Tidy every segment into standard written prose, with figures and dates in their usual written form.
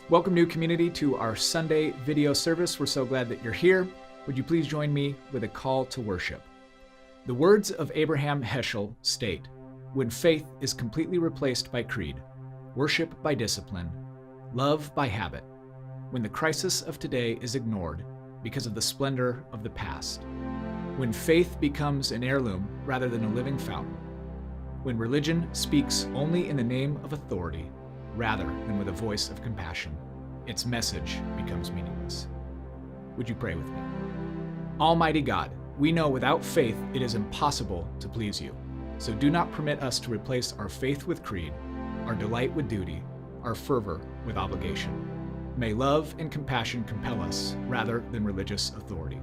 Welcome, new community, to our Sunday video service. We're so glad that you're here. Would you please join me with a call to worship? The words of Abraham Heschel state, when faith is completely replaced by creed, worship by discipline, love by habit, when the crisis of today is ignored because of the splendor of the past, when faith becomes an heirloom rather than a living fountain, when religion speaks only in the name of authority rather than with a voice of compassion, its message becomes meaningless. Would you pray with me? Almighty God, we know without faith it is impossible to please you. So do not permit us to replace our faith with creed, our delight with duty, our fervor with obligation. May love and compassion compel us rather than religious authority.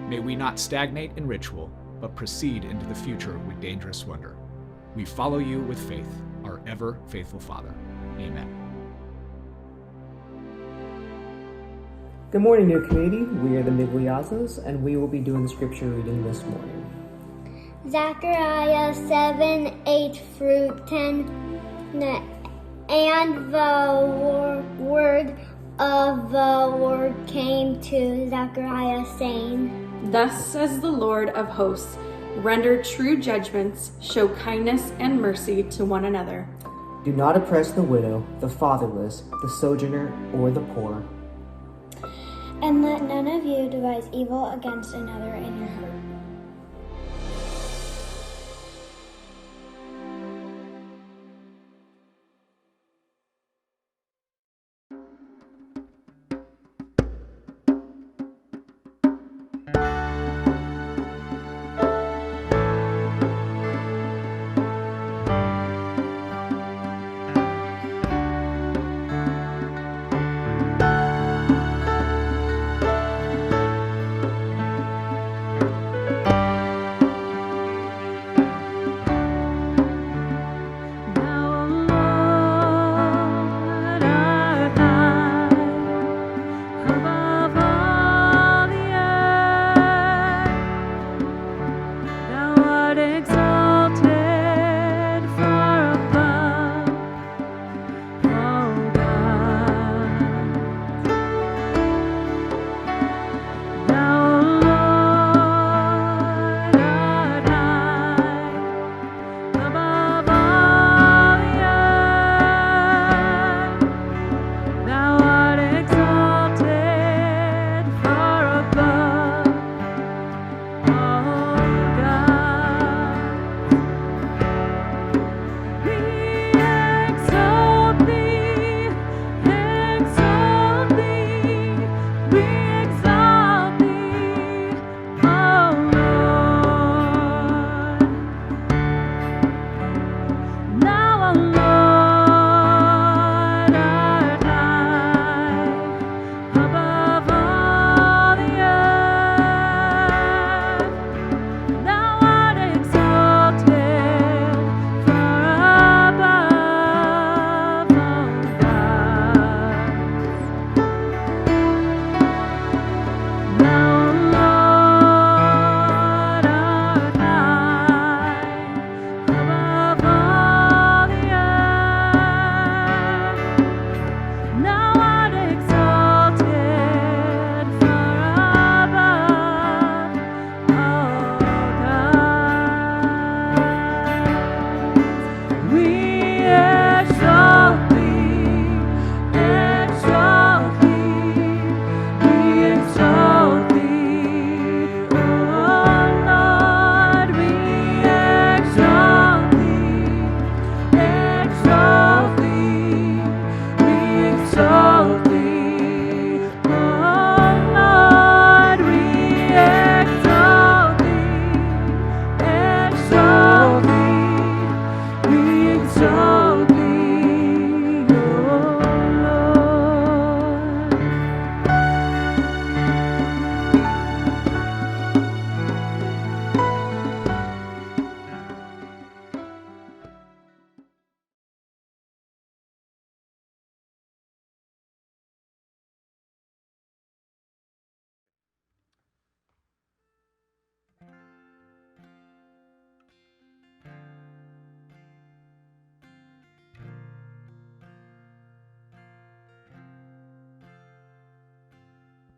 May we not stagnate in ritual, but proceed into the future with dangerous wonder. We follow you with faith, our ever faithful Father. Amen. Good morning, new community. We are the Migliazzos, and we will be doing the scripture reading this morning. Zechariah 7:8-10. And the word of the Lord came to Zechariah, saying, Thus says the Lord of hosts, render true judgments, show kindness and mercy to one another. Do not oppress the widow, the fatherless, the sojourner, or the poor. and let none of you devise evil against another in your heart.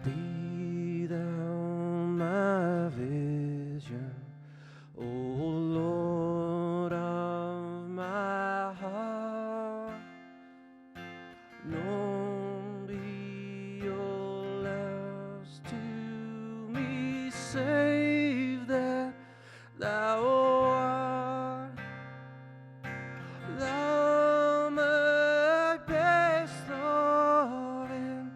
Be thou my vision, O Lord of my heart. Known be your loves to me, save that thou art. Thou my best loving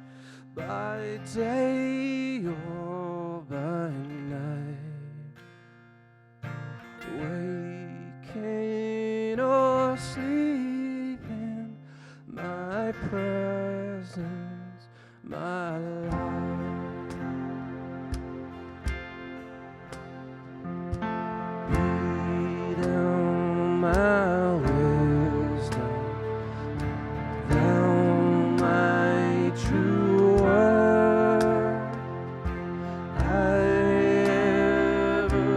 by day or by night, waking or sleeping, my presence my life. Be thou my wisdom, thou my true word. I ever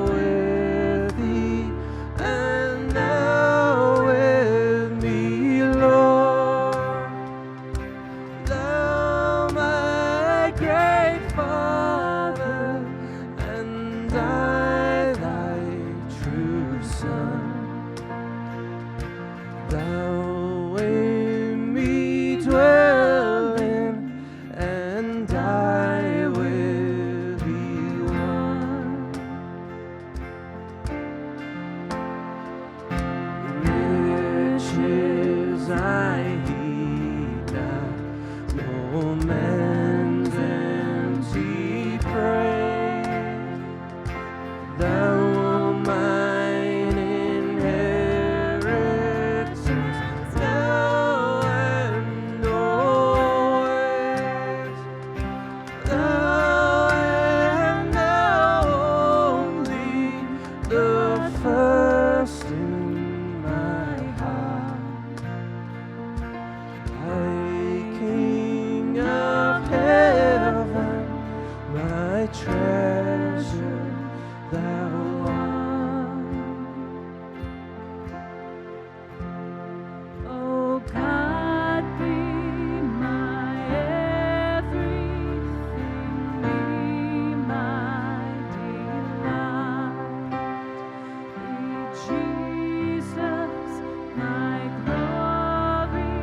with thee, and thou with me, Lord. Thou my great Father, and I thy true Son. Thou in me dwelling, and I with thee one. Riches I heed not, no man's empty praise. Thou mine inheritance, now and always. Thou and thou only, the first in my heart. Thy King of heaven, my treasure thou art. Oh God, be my everything, be my delight. Be Jesus, my glory,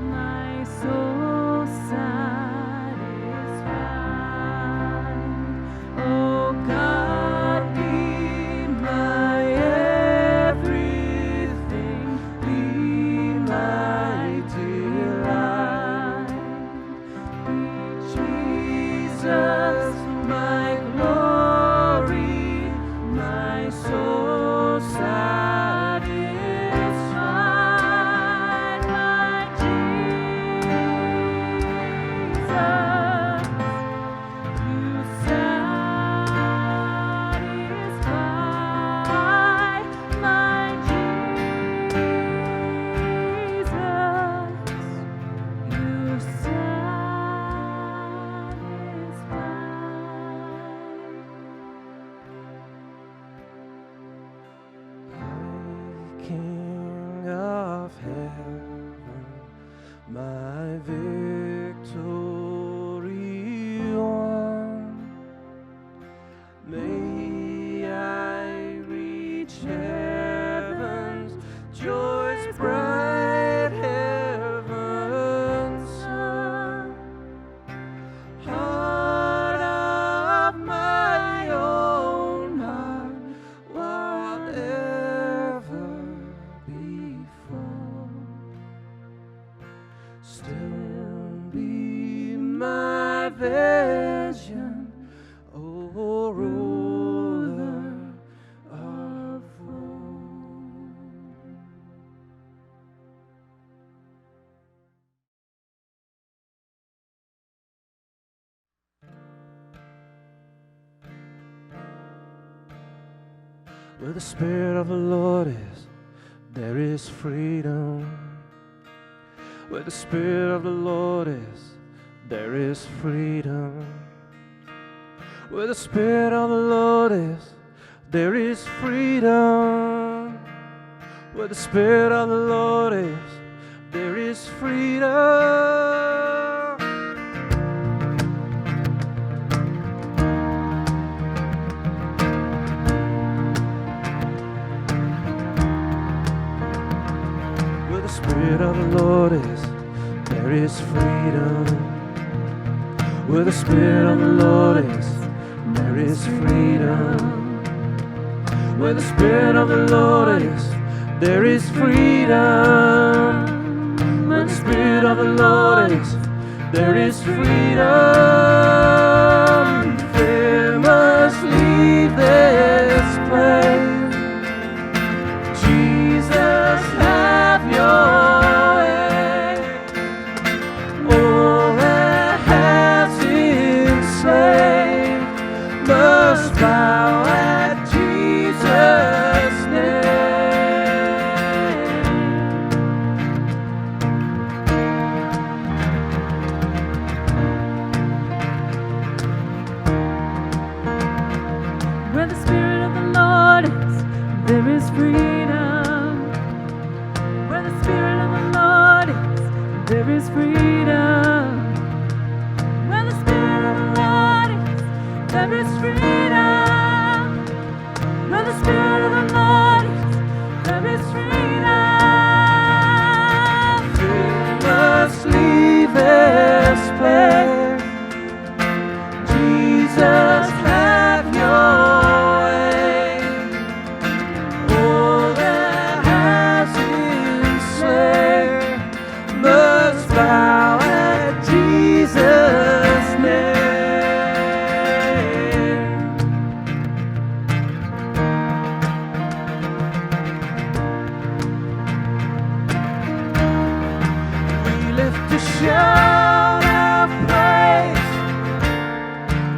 my soul satisfied. Oh God, be my everything, be my delight. Be Jesus, my glory, my soul satisfied. My Jesus, you satisfy. My Jesus, you satisfy. King of heaven, my victory won. May I reach heaven's joy's bright heaven's sun. Heart of my own heart, whatever before, still be my vision, O ruler of all. Where the Spirit of the Lord is, there is freedom. Where the Spirit of the Lord is, there is freedom. Where the Spirit of the Lord is, there is freedom. Where the Spirit of the Lord is, there is freedom. Where the Spirit of the Lord is, there is freedom. Where the Spirit of the Lord is, there is freedom. Where the Spirit of the Lord is, there is freedom. Where the Spirit of the Lord is, there is freedom. Fear must leave this place. Jesus, have your way. Oh, let there is freedom. Where the Spirit of the Lord is, there is freedom. Where the Spirit of the Lord is, there is freedom. We must leave this place. Jesus, have your way. All that has been slain must bow at Jesus' name. We lift a shout of praise.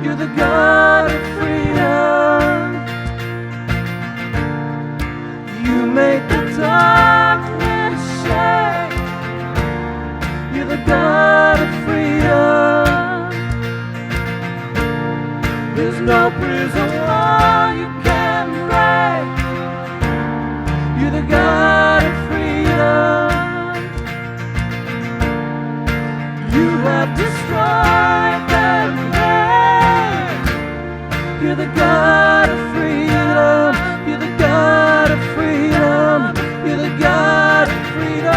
You're the God of freedom. You make the darkness shake. You're the God of freedom. There's no prison wall you can't break. You're the God of freedom. You have destroyed the grave. You're the God of freedom. You're the God of freedom. You're the God of freedom.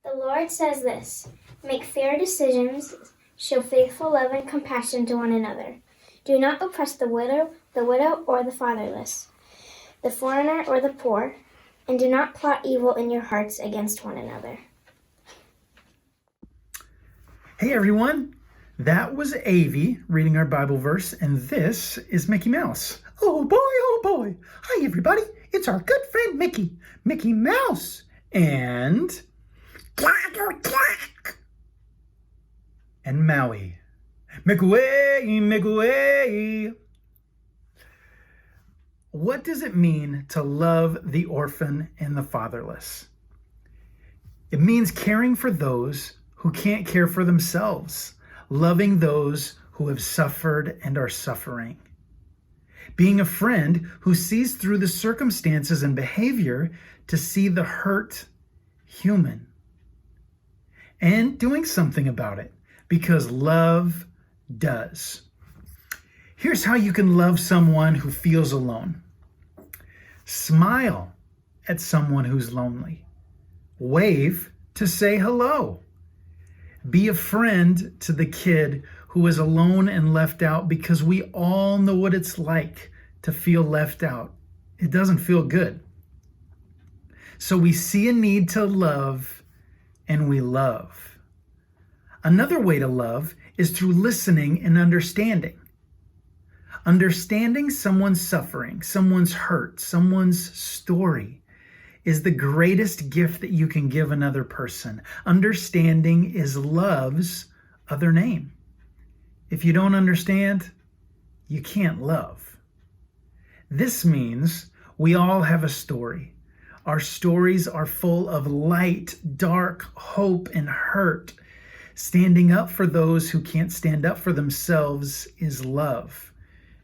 The Lord says this: make fair decisions, show faithful love and compassion to one another. Do not oppress the widow or the fatherless, the foreigner or the poor, and do not plot evil in your hearts against one another. Hey everyone, that was Avi reading our Bible verse, and this is Mickey Mouse. Oh boy. Hi everybody, it's our good friend Mickey Mouse, and Maui. Make away. What does it mean to love the orphan and the fatherless? It means caring for those who can't care for themselves, loving those who have suffered and are suffering, being a friend who sees through the circumstances and behavior to see the hurt human, and doing something about it, because love does. Here's how you can love someone who feels alone. Smile at someone who's lonely. Wave to say hello. Be a friend to the kid who is alone and left out, because we all know what it's like to feel left out. It doesn't feel good. So we see a need to love, and we love. Another way to love is through listening and understanding. Understanding someone's suffering, someone's hurt, someone's story is the greatest gift that you can give another person. Understanding is love's other name. If you don't understand, you can't love. This means we all have a story. Our stories are full of light, dark, hope, and hurt. Standing up for those who can't stand up for themselves is love,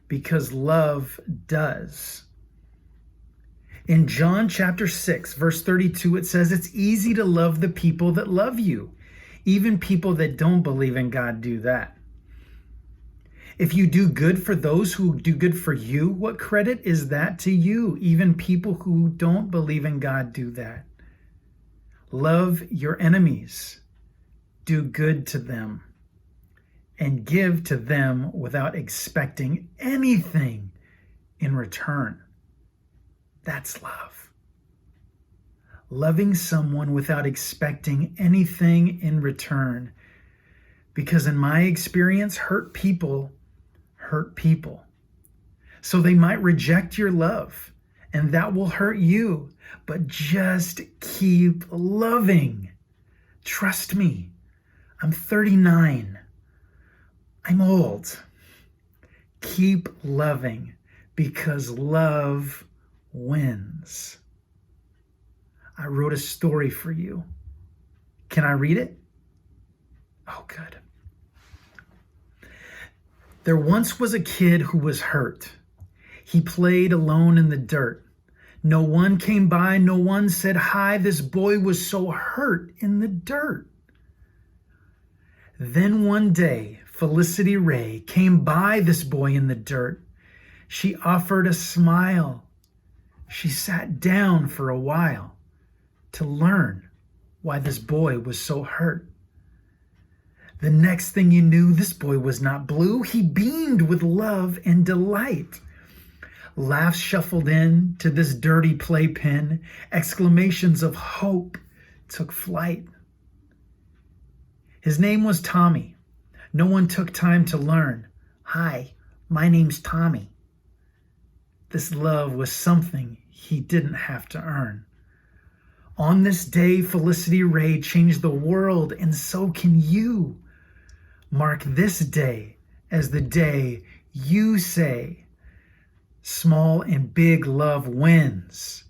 because love does. In John chapter 6, verse 32, it says, it's easy to love the people that love you. Even people that don't believe in God do that. If you do good for those who do good for you, what credit is that to you? Even people who don't believe in God do that. Love your enemies. Do good to them. And give to them without expecting anything in return. That's love. Loving someone without expecting anything in return. Because in my experience, hurt people hurt people. So they might reject your love, and that will hurt you. But just keep loving. Trust me, I'm 39. I'm old. Keep loving, because love wins. I wrote a story for you. Can I read it? Oh, good. There once was a kid who was hurt. He played alone in the dirt. No one came by, no one said hi. This boy was so hurt in the dirt. Then one day, Felicity Ray came by this boy in the dirt. She offered a smile. She sat down for a while to learn why this boy was so hurt. The next thing you knew, this boy was not blue. He beamed with love and delight. Laughs shuffled in to this dirty playpen. Exclamations of hope took flight. His name was Tommy. No one took time to learn. Hi, my name's Tommy. This love was something he didn't have to earn. On this day, Felicity Ray changed the world, and so can you. Mark this day as the day you say, small and big love wins.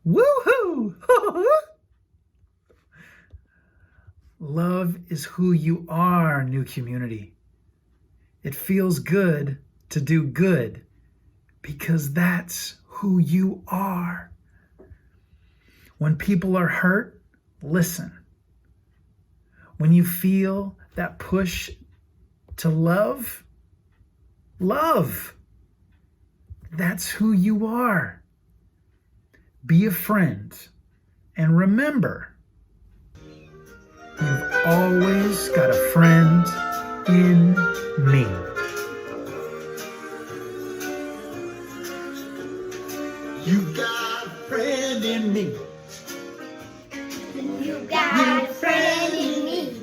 Woohoo! Love is who you are, new community. It feels good to do good because that's who you are. When people are hurt, listen. When you feel that push to love, love. That's who you are. Be a friend. And remember, you've always got a friend in me. You got a friend in me. You got a friend in me.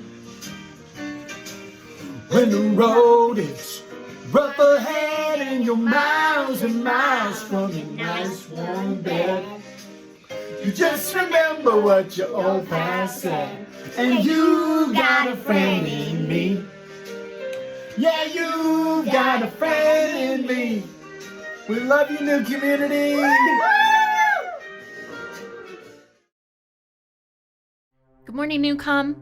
When the road is rough ahead and you're miles and miles from your nice warm bed, you just remember what your old past said. And you got a friend in me. Yeah, you got a friend in me. We love you, new community. Good morning, Newcom.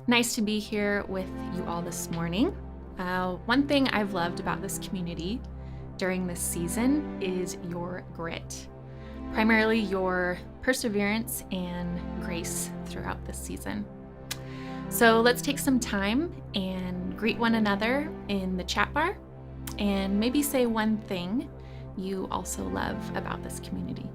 Nice to be here with you all this morning. One thing I've loved about this community during this season is your grit, primarily your perseverance and grace throughout this season. So let's take some time and greet one another in the chat bar and maybe say one thing you also love about this community.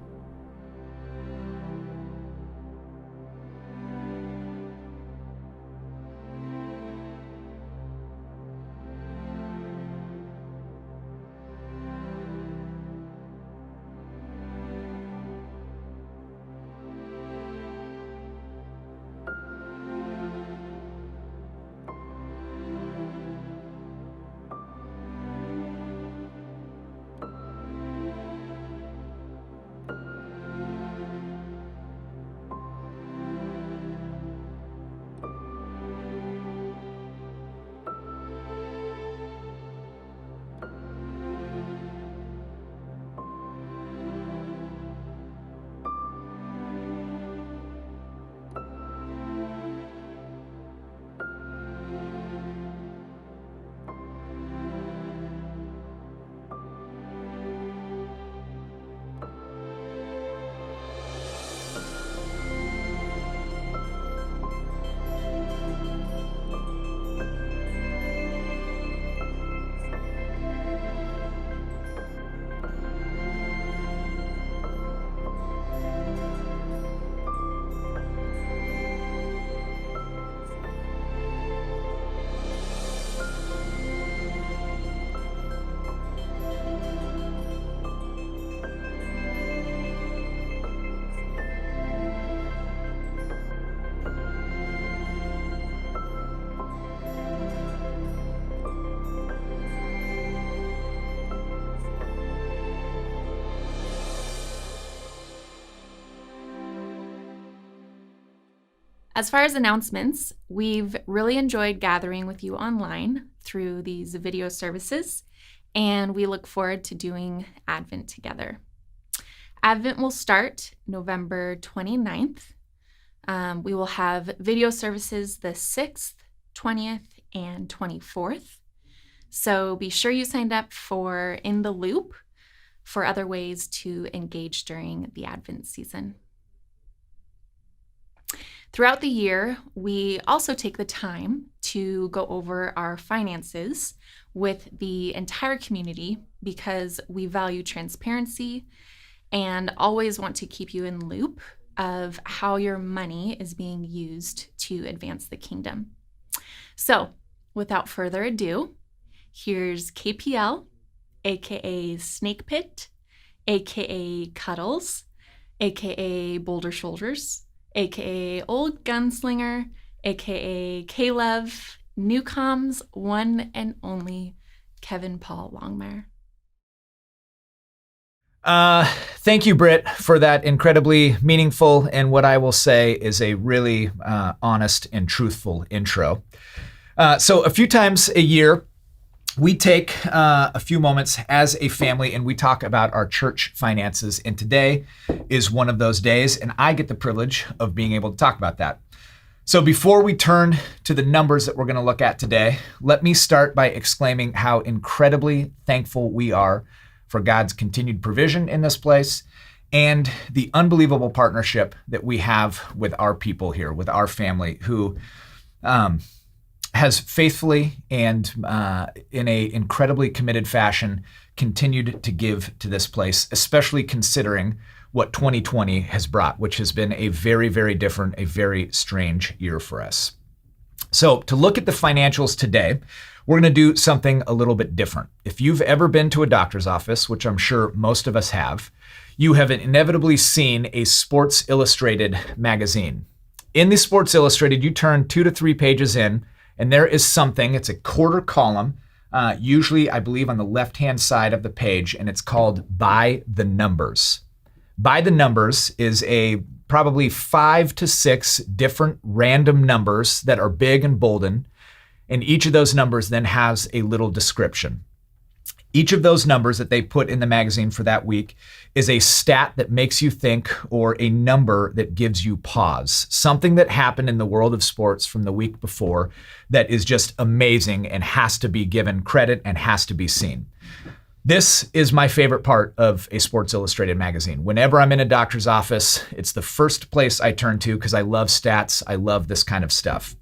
As far as announcements, we've really enjoyed gathering with you online through these video services, and we look forward to doing Advent together. Advent will start November 29th. We will have video services the 6th, 20th, and 24th. So be sure you signed up for In the Loop for other ways to engage during the Advent season. Throughout the year, we also take the time to go over our finances with the entire community because we value transparency and always want to keep you in the loop of how your money is being used to advance the kingdom. So, without further ado, here's KPL, aka Snake Pit, aka Cuddles, aka Boulder Shoulders, aka Old Gunslinger, aka K-Love, Newcom's one and only Kevin Paul Longmire. Thank you, Britt, for that incredibly meaningful and what I will say is a really honest and truthful intro. So a few times a year, we take a few moments as a family and we talk about our church finances. And today is one of those days, and I get the privilege of being able to talk about that. So before we turn to the numbers that we're going to look at today, let me start by exclaiming how incredibly thankful we are for God's continued provision in this place and the unbelievable partnership that we have with our people here, with our family, who has faithfully and in a incredibly committed fashion continued to give to this place, especially considering what 2020 has brought, which has been a very, very different, a very strange year for us. So to look at the financials today, we're going to do something a little bit different. If you've ever been to a doctor's office, which I'm sure most of us have, you have inevitably seen a Sports Illustrated magazine. In the Sports Illustrated, you turn 2 to 3 pages in, and there is something, it's a quarter column, usually I believe on the left-hand side of the page, and it's called By the Numbers. By the Numbers is a probably 5 to 6 different random numbers that are big and bolded, and each of those numbers then has a little description. Each of those numbers that they put in the magazine for that week is a stat that makes you think or a number that gives you pause. Something that happened in the world of sports from the week before that is just amazing and has to be given credit and has to be seen. This is my favorite part of a Sports Illustrated magazine. Whenever I'm in a doctor's office, it's the first place I turn to because I love stats. I love this kind of stuff.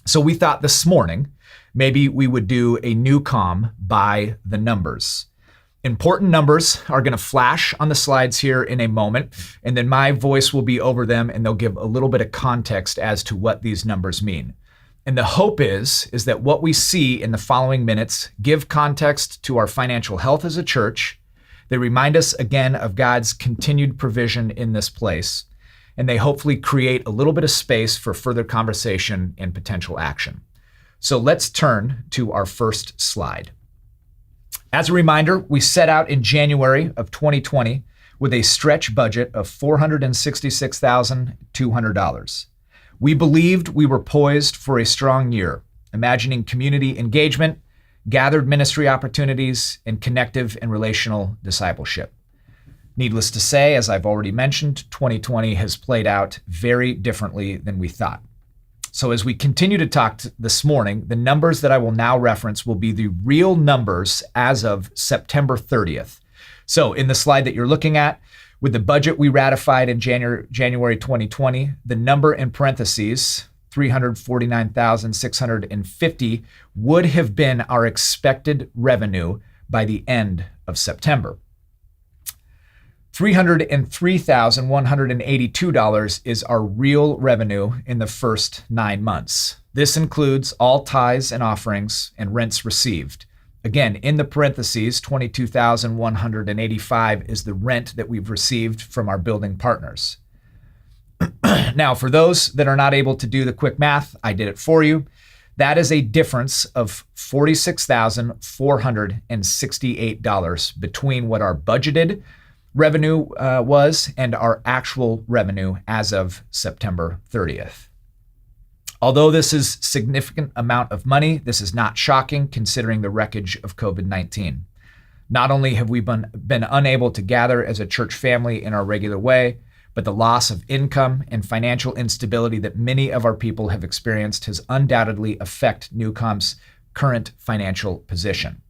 So we thought this morning, maybe we would do a Newcom By the Numbers. Important numbers are going to flash on the slides here in a moment, and then my voice will be over them and they'll give a little bit of context as to what these numbers mean. And the hope is that what we see in the following minutes give context to our financial health as a church. They remind us again of God's continued provision in this place, and they hopefully create a little bit of space for further conversation and potential action. So let's turn to our first slide. As a reminder, we set out in January of 2020 with a stretch budget of $466,200. We believed we were poised for a strong year, imagining community engagement, gathered ministry opportunities, and connective and relational discipleship. Needless to say, as I've already mentioned, 2020 has played out very differently than we thought. So as we continue to talk this morning, the numbers that I will now reference will be the real numbers as of September 30th. So in the slide that you're looking at, with the budget we ratified in January 2020, the number in parentheses, 349,650, would have been our expected revenue by the end of September. $303,182 is our real revenue in the first 9 months. This includes all tithes and offerings and rents received. Again, in the parentheses, $22,185 is the rent that we've received from our building partners. Now, for those that are not able to do the quick math, I did it for you. That is a difference of $46,468 between what our budgeted revenue was and our actual revenue as of September 30th. Although this is a significant amount of money, this is not shocking considering the wreckage of COVID-19. Not only have we been unable to gather as a church family in our regular way, but the loss of income and financial instability that many of our people have experienced has undoubtedly affected Newcom's current financial position.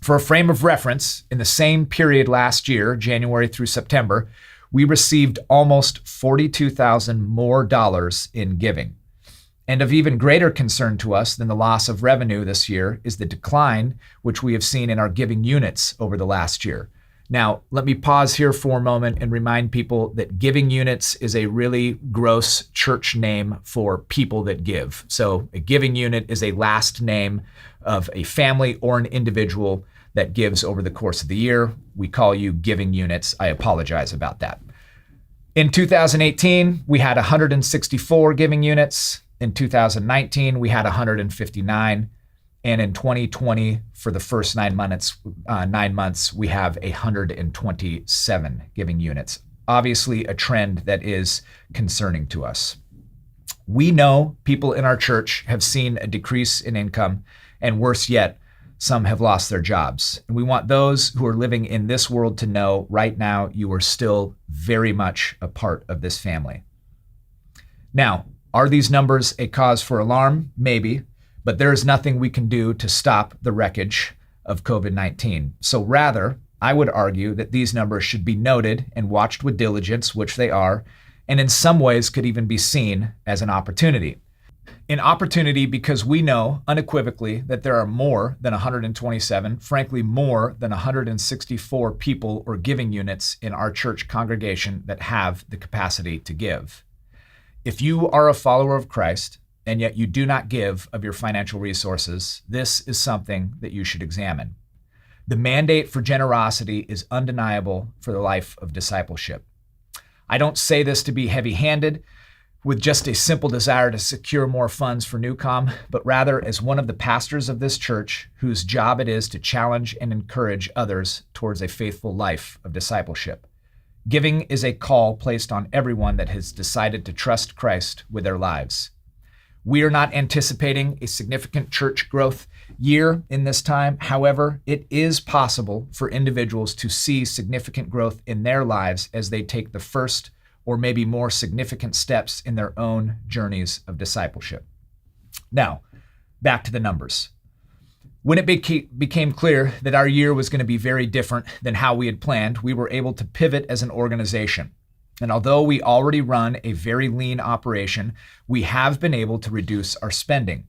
For a frame of reference, in the same period last year, January through September, we received almost $42,000 more in giving. And of even greater concern to us than the loss of revenue this year is the decline which we have seen in our giving units over the last year. Now, let me pause here for a moment and remind people that giving units is a really gross church name for people that give. So a giving unit is a last name of a family or an individual that gives over the course of the year. We call you giving units. I apologize about that. In 2018, we had 164 giving units. In 2019, we had 159. And in 2020, for the first 9 months, we have 127 giving units. Obviously, a trend that is concerning to us. We know people in our church have seen a decrease in income, and worse yet, some have lost their jobs. And we want those who are living in this world to know right now you are still very much a part of this family. Now, are these numbers a cause for alarm? Maybe. But there is nothing we can do to stop the wreckage of COVID-19. So rather, I would argue that these numbers should be noted and watched with diligence, which they are, and in some ways could even be seen as an opportunity. An opportunity because we know unequivocally that there are more than 127, frankly, more than 164 people or giving units in our church congregation that have the capacity to give. If you are a follower of Christ, and yet you do not give of your financial resources, this is something that you should examine. The mandate for generosity is undeniable for the life of discipleship. I don't say this to be heavy-handed with just a simple desire to secure more funds for Newcom, but rather as one of the pastors of this church whose job it is to challenge and encourage others towards a faithful life of discipleship. Giving is a call placed on everyone that has decided to trust Christ with their lives. We are not anticipating a significant church growth year in this time. However, it is possible for individuals to see significant growth in their lives as they take the first or maybe more significant steps in their own journeys of discipleship. Now, back to the numbers. When it became clear that our year was going to be very different than how we had planned, we were able to pivot as an organization. And although we already run a very lean operation, we have been able to reduce our spending.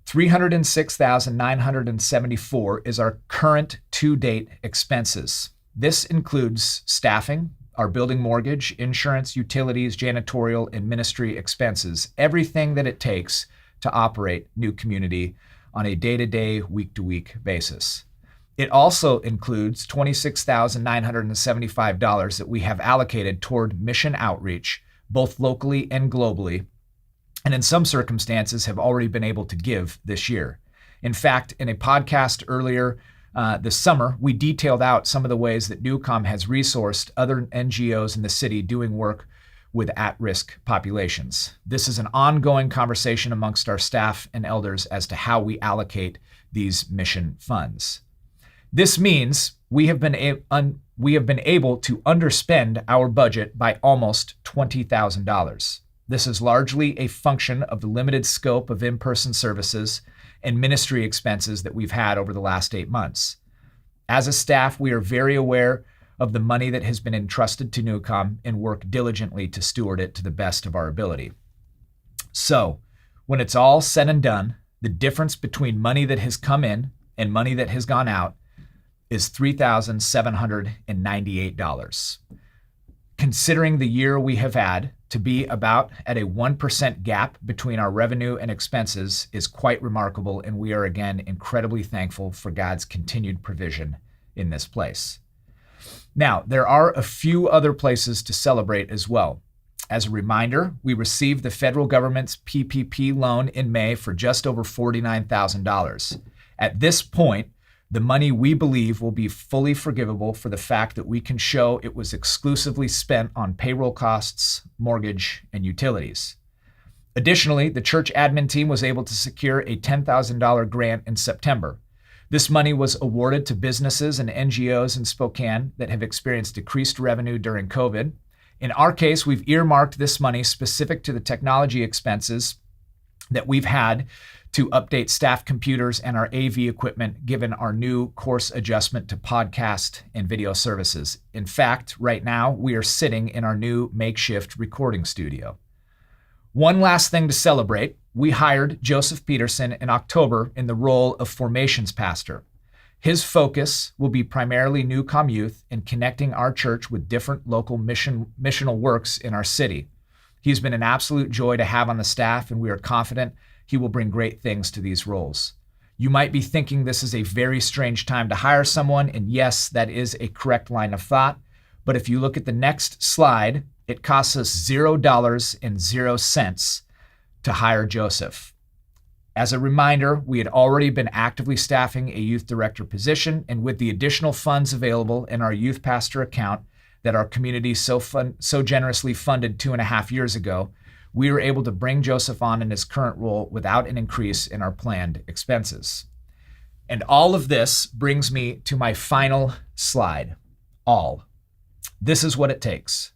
$306,974 is our current to-date expenses. This includes staffing, our building mortgage, insurance, utilities, janitorial, and ministry expenses, everything that it takes to operate New Community on a day-to-day, week-to-week basis. It also includes $26,975 that we have allocated toward mission outreach, both locally and globally, and in some circumstances have already been able to give this year. In fact, in a podcast earlier this summer, we detailed out some of the ways that Newcom has resourced other NGOs in the city doing work with at-risk populations. This is an ongoing conversation amongst our staff and elders as to how we allocate these mission funds. This means we have been able to underspend our budget by almost $20,000. This is largely a function of the limited scope of in-person services and ministry expenses that we've had over the last 8 months. As a staff, we are very aware of the money that has been entrusted to Newcom and work diligently to steward it to the best of our ability. So, when it's all said and done, the difference between money that has come in and money that has gone out is $3,798. Considering the year we have had, to be about at a 1% gap between our revenue and expenses is quite remarkable, and we are again incredibly thankful for God's continued provision in this place. Now, there are a few other places to celebrate as well. As a reminder, we received the federal government's PPP loan in May for just over $49,000. At this point, the money we believe will be fully forgivable for the fact that we can show it was exclusively spent on payroll costs, mortgage, and utilities. Additionally, the church admin team was able to secure a $10,000 grant in September. This money was awarded to businesses and NGOs in Spokane that have experienced decreased revenue during COVID. In our case, we've earmarked this money specific to the technology expenses that we've had to update staff computers and our AV equipment given our new course adjustment to podcast and video services. In fact, right now, we are sitting in our new makeshift recording studio. One last thing to celebrate, we hired Joseph Peterson in October in the role of formations pastor. His focus will be primarily Newcom youth and connecting our church with different local missional works in our city. He's been an absolute joy to have on the staff, and we are confident he will bring great things to these roles. You might be thinking this is a very strange time to hire someone, and yes, that is a correct line of thought. But if you look at the next slide, it costs us $0.00 to hire Joseph. As a reminder, we had already been actively staffing a youth director position, and with the additional funds available in our youth pastor account that our community so generously funded 2.5 years ago, we were able to bring Joseph on in his current role without an increase in our planned expenses. And all of this brings me to my final slide. All. This is what it takes.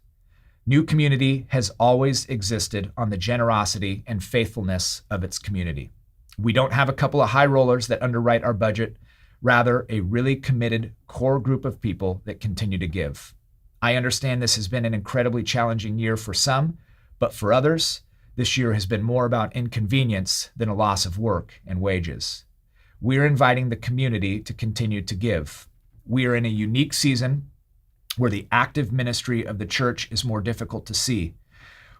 New Community has always existed on the generosity and faithfulness of its community. We don't have a couple of high rollers that underwrite our budget, rather a really committed core group of people that continue to give. I understand this has been an incredibly challenging year for some, but for others, this year has been more about inconvenience than a loss of work and wages. We're inviting the community to continue to give. We are in a unique season where the active ministry of the church is more difficult to see.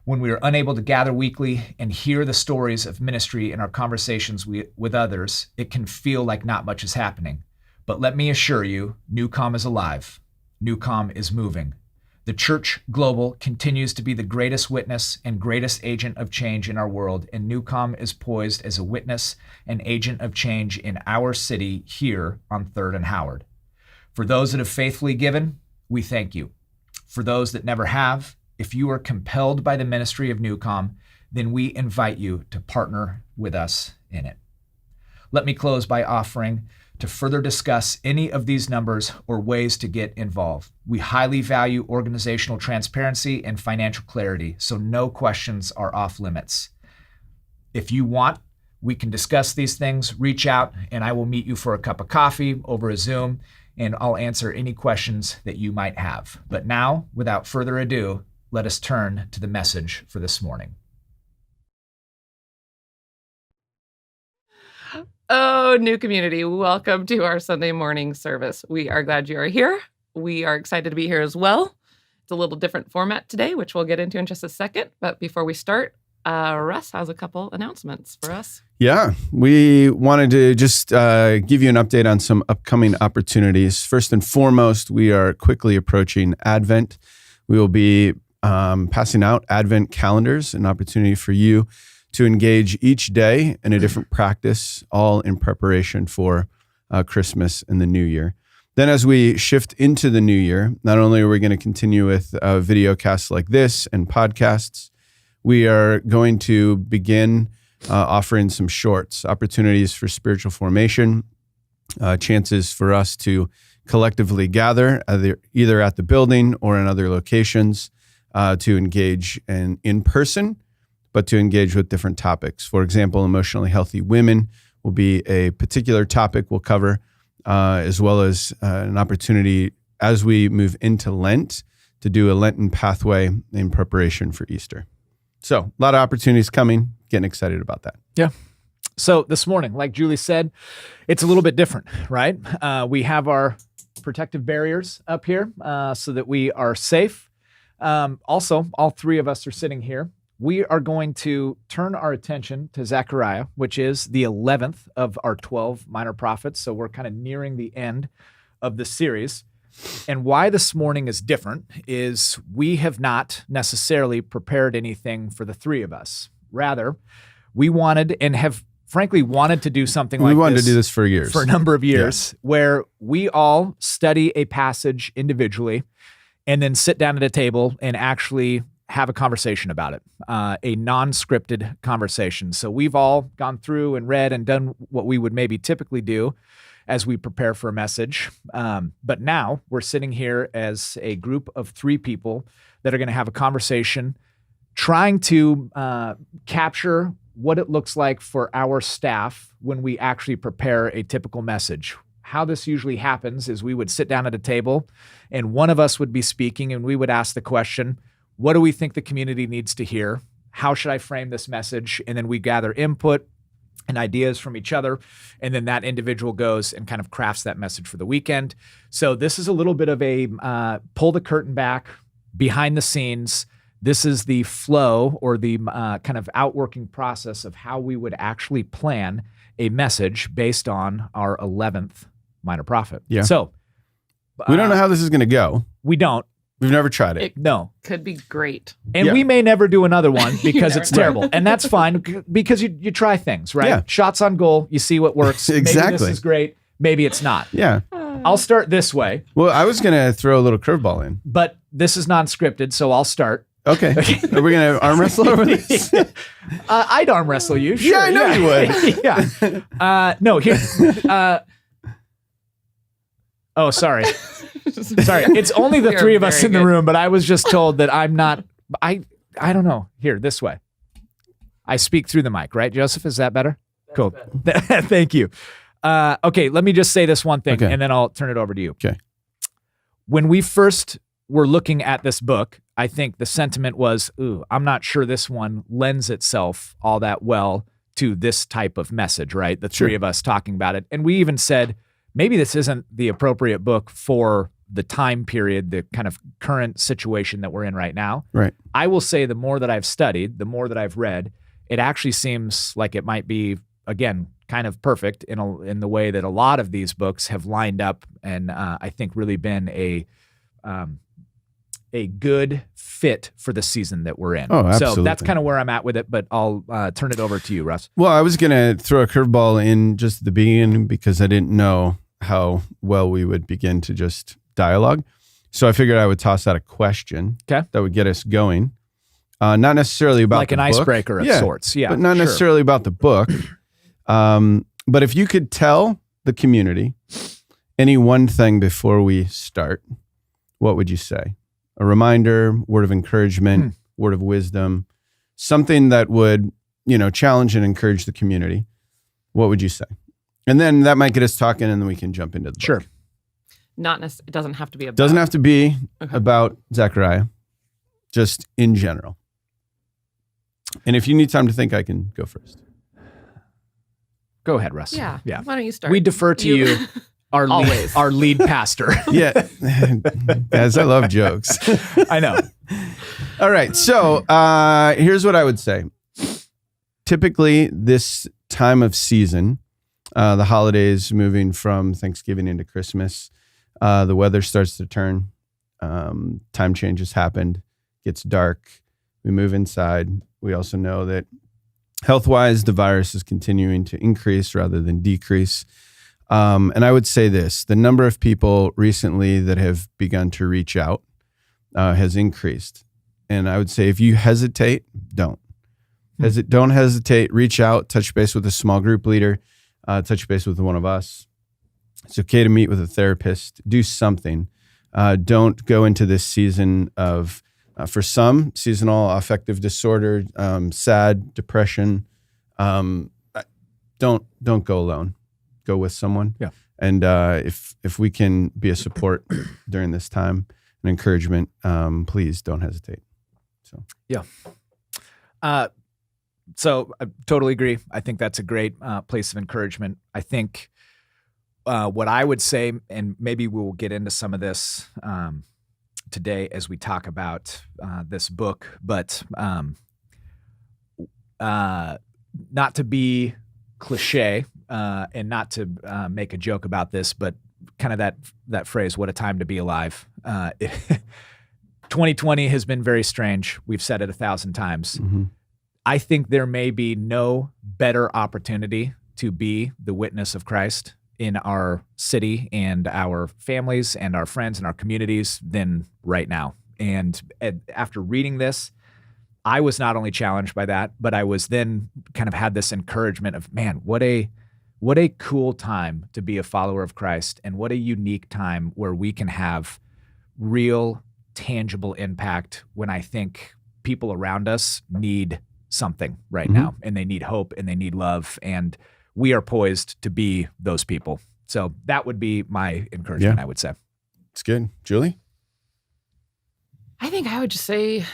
When we are unable to gather weekly and hear the stories of ministry in our conversations with others, it can feel like not much is happening. But let me assure you, Newcom is alive. Newcom is moving. The Church Global continues to be the greatest witness and greatest agent of change in our world, and Newcom is poised as a witness and agent of change in our city here on 3rd and Howard. For those that have faithfully given, we thank you. For those that never have, if you are compelled by the ministry of Newcom, then we invite you to partner with us in it. Let me close by offering to further discuss any of these numbers or ways to get involved. We highly value organizational transparency and financial clarity, so no questions are off limits. If you want, we can discuss these things. Reach out and I will meet you for a cup of coffee over a Zoom, and I'll answer any questions that you might have. But now, without further ado, let us turn to the message for this morning. Oh, New Community, welcome to our Sunday morning service. We are glad you are here. We are excited to be here as well. It's a little different format today, which we'll get into in just a second. But before we start, Russ has a couple announcements for us. Yeah, we wanted to just give you an update on some upcoming opportunities. First and foremost, we are quickly approaching Advent. We will be passing out Advent calendars, an opportunity for you to engage each day in a different practice, all in preparation for Christmas and the New Year. Then as we shift into the New Year, not only are we going to continue with video casts like this and podcasts, we are going to begin offering some shorts, opportunities for spiritual formation, chances for us to collectively gather either at the building or in other locations to engage in person, but to engage with different topics. For example, emotionally healthy women will be a particular topic we'll cover, as well as an opportunity as we move into Lent to do a Lenten pathway in preparation for Easter. So a lot of opportunities coming, getting excited about that. Yeah. So this morning, like Julie said, it's a little bit different, right? We have our protective barriers up here so that we are safe. Also, all three of us are sitting here. We are going to turn our attention to Zechariah, which is the 11th of our 12 minor prophets. So we're kind of nearing the end of the series. And why this morning is different is we have not necessarily prepared anything for the three of us. Rather, we wanted and have frankly wanted to do something like this. We wanted to do this for years. For a number of years, where we all study a passage individually and then sit down at a table and actually have a conversation about it, a non-scripted conversation. So we've all gone through and read and done what we would maybe typically do. as we prepare for a message. But now we're sitting here as a group of 3 people that are going to have a conversation trying to capture what it looks like for our staff when we actually prepare a typical message. How this usually happens is we would sit down at a table and one of us would be speaking and we would ask the question, what do we think the community needs to hear? How should I frame this message? And then we gather input and ideas from each other. And then that individual goes and kind of crafts that message for the weekend. So this is a little bit of a pull the curtain back, behind the scenes. This is the flow or the kind of outworking process of how we would actually plan a message based on our 11th minor prophet. Yeah. So we don't know how this is going to go. We don't. We've never tried it. No. Could be great. And we may never do another one because it's never terrible. And that's fine because you try things, right? Yeah. Shots on goal. You see what works. Exactly. Maybe this is great. Maybe it's not. Yeah. I'll start this way. Well, I was going to throw a little curveball in. But this is non-scripted, so I'll start. Okay. Are we going to arm wrestle over this? I'd arm wrestle you. Sure. Yeah, I know you would. Yeah. No, here. Oh, sorry. Sorry. It's only the You're 3 of us very in the good. room, but I was just told that I'm not, I don't know. Here, this way. I speak through the mic, right, Joseph? Is that better? Cool. Thank you. Okay, let me just say this one thing, Okay. and then I'll turn it over to you. Okay. When we first were looking at this book, I think the sentiment was, I'm not sure this one lends itself all that well to this type of message, right? The 3 of us talking about it. And we even said, maybe this isn't the appropriate book for the time period, the kind of current situation that we're in right now. Right. I will say the more that I've studied, the more that I've read, it actually seems like it might be, again, kind of perfect in the way that a lot of these books have lined up and I think really been a good fit for the season that we're in. Oh, So absolutely. that's kind of where I'm at with it, but I'll turn it over to you, Russ. Well, I was going to throw a curveball in just at the beginning because I didn't know how well we would begin to just dialogue. So I figured I would toss out a question that would get us going. Not necessarily about Like the an book. icebreaker of sorts. Yeah, but not sure. necessarily about the book. But if you could tell the community any one thing before we start, what would you say? A reminder, word of encouragement, word of wisdom, something that would, challenge and encourage the community. What would you say? And then that might get us talking, and then we can jump into the book. Sure. It doesn't have to be about. Doesn't have to be about Zechariah, just in general. And if you need time to think, I can go first. Go ahead, Russ. Yeah. Yeah. Why don't you start? We defer to you, our Always. our lead pastor. Yeah. Guys, I love jokes. I know. All right. So here's what I would say. Typically, this time of season, the holidays moving from Thanksgiving into Christmas, the weather starts to turn. Time changes happened. Gets dark. We move inside. We also know that health-wise, the virus is continuing to increase rather than decrease. And I would say this, the number of people recently that have begun to reach out has increased. And I would say if you hesitate, don't. Don't hesitate. Reach out, touch base with a small group leader, touch base with one of us. It's okay to meet with a therapist. Do something. Don't go into this season of, for some, seasonal affective disorder, sad, depression. Don't go alone. Go with someone. Yeah. And if we can be a support during this time, an encouragement, please don't hesitate. So yeah. So I totally agree. I think that's a great place of encouragement. I think what I would say, and maybe we will get into some of this today as we talk about this book, but not to be cliche and not to make a joke about this, but kind of that phrase, what a time to be alive. 2020 has been very strange. We've said it 1,000 times. Mm-hmm. I think there may be no better opportunity to be the witness of Christ in our city and our families and our friends and our communities than right now. And after reading this, I was not only challenged by that, but I was then kind of had this encouragement of, man, what a What a cool time to be a follower of Christ, and what a unique time where we can have real, tangible impact when I think people around us need something right now, and they need hope and they need love, and we are poised to be those people. So that would be my encouragement, I would say. It's good. Julie? I think I would just say,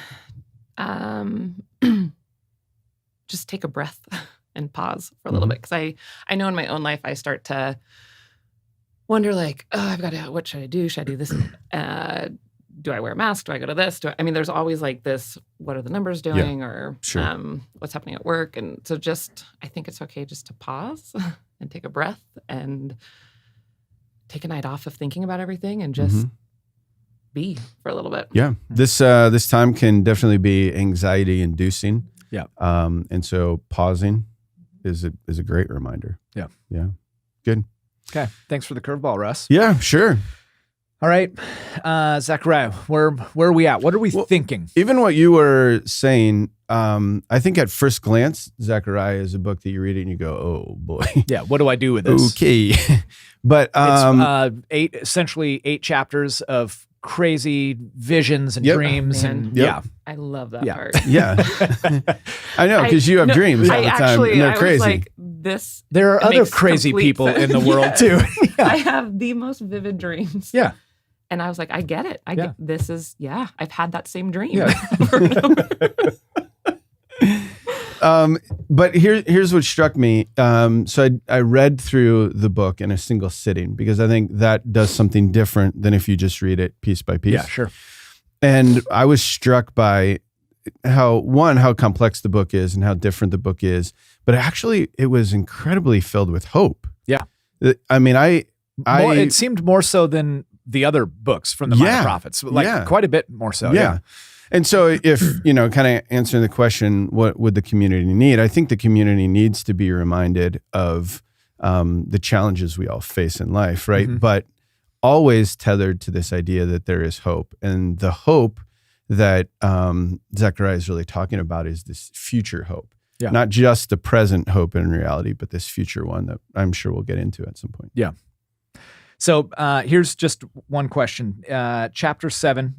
just take a breath and pause for a little bit. Because I know in my own life, I start to wonder like, oh, what should I do? Should I do this? Do I wear a mask? Do I go to this? There's always like this, what are the numbers doing? Or what's happening at work? And so I think it's okay just to pause and take a breath and take a night off of thinking about everything and just be for a little bit. Yeah. This time can definitely be anxiety inducing. Yeah. And so pausing is a great reminder. Yeah. Yeah. Good. Okay. Thanks for the curveball, Russ. Yeah, sure. All right. Zechariah, where are we at? What are we thinking? Even what you were saying, I think at first glance, Zechariah is a book that you read it and you go, oh boy. Yeah. What do I do with this? Okay. But it's essentially 8 chapters of crazy visions and dreams. And I love that part. Yeah. I know, because you have dreams all the time. And they're crazy. Was like, there are other crazy people in the world too. I have the most vivid dreams. Yeah. And I was like, I get it. I've had that same dream. Yeah. But here's what struck me. So I read through the book in a single sitting because I think that does something different than if you just read it piece by piece. Yeah, sure. And I was struck by how complex the book is and how different the book is. But actually, it was incredibly filled with hope. Yeah. I mean, it seemed more so than the other books from the Minor Prophets. Quite a bit more so. Yeah. And so if, kind of answering the question, what would the community need? I think the community needs to be reminded of the challenges we all face in life, right? But always tethered to this idea that there is hope. And the hope that Zechariah is really talking about is this future hope. Yeah. Not just the present hope in reality, but this future one that I'm sure we'll get into at some point. Yeah. So here's just one question. Chapter 7,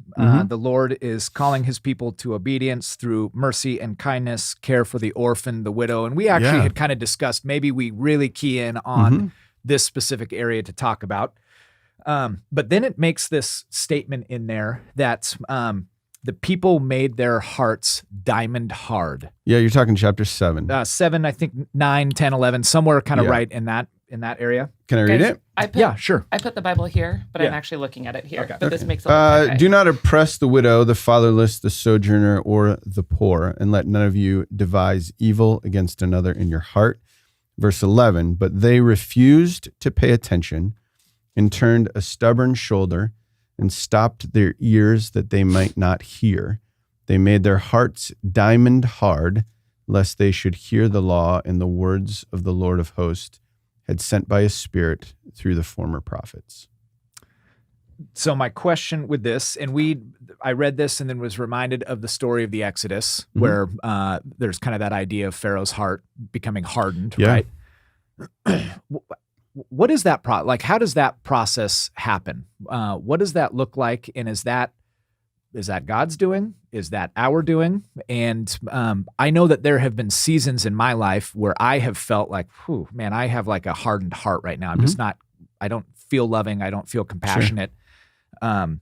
the Lord is calling his people to obedience through mercy and kindness, care for the orphan, the widow. And we actually had kind of discussed, maybe we really key in on this specific area to talk about. But then it makes this statement in there that the people made their hearts diamond hard. Yeah, you're talking chapter 7. 7, I think 9, 10, 11, somewhere kind of right in that area. Can I read it? Yeah, sure. I put the Bible here, but I'm actually looking at it here. Okay. But this makes a lot of Do not oppress the widow, the fatherless, the sojourner, or the poor, and let none of you devise evil against another in your heart. Verse 11, but they refused to pay attention and turned a stubborn shoulder and stopped their ears that they might not hear. They made their hearts diamond hard, lest they should hear the law and the words of the Lord of hosts had sent by his Spirit through the former prophets. So my question with this, and I read this and then was reminded of the story of the Exodus, where there's kind of that idea of Pharaoh's heart becoming hardened, right? What is that how does that process happen? What does that look like? And is that God's doing? Is that our doing? And I know that there have been seasons in my life where I have felt like, man, I have like a hardened heart right now. I'm just not, I don't feel loving. I don't feel compassionate. Sure.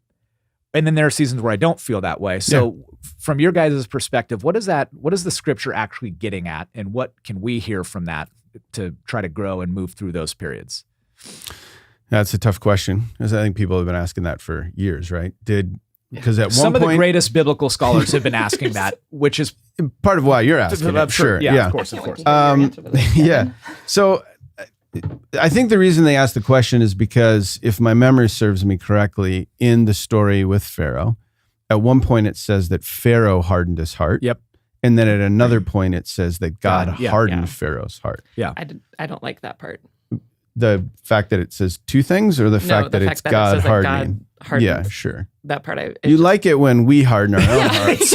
And then there are seasons where I don't feel that way. So from your guys' perspective, what is the scripture actually getting at? And what can we hear from that to try to grow and move through those periods? That's a tough question, because I think people have been asking that for years, right? Because at some one of point, the greatest biblical scholars have been asking that, which is part of why you're asking it. Sure. Yeah, of course. Yeah. So I think the reason they asked the question is because if my memory serves me correctly, in the story with Pharaoh, at one point it says that Pharaoh hardened his heart. Yep. And then at another point it says that God hardened Pharaoh's heart. Yeah. I don't like that part. The fact that it says two things, or the fact that it's God hardening? Yeah, sure. That part you like it when we harden our own hearts,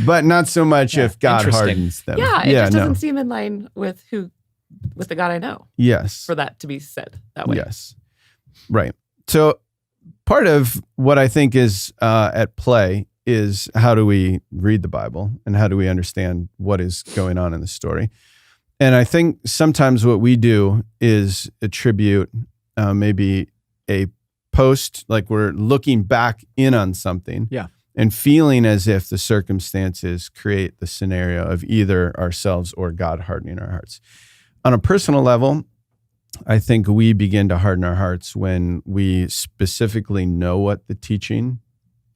but not so much if God hardens them. Yeah, it just doesn't seem in line with who with the God I know Yes. for that to be said that way. Yes. Right. So part of what I think is at play is how do we read the Bible and how do we understand what is going on in the story? And I think sometimes what we do is attribute maybe a post, like we're looking back in on something and feeling as if the circumstances create the scenario of either ourselves or God hardening our hearts. On a personal level, I think we begin to harden our hearts when we specifically know what the teaching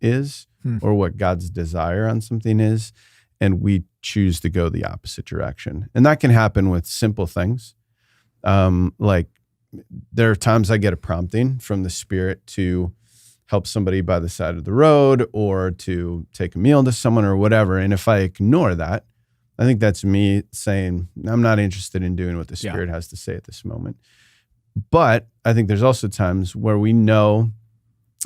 is or what God's desire on something is, and we choose to go the opposite direction. And that can happen with simple things. Like there are times I get a prompting from the Spirit to help somebody by the side of the road or to take a meal to someone or whatever. And if I ignore that, I think that's me saying, I'm not interested in doing what the Spirit has to say at this moment. But I think there's also times where we know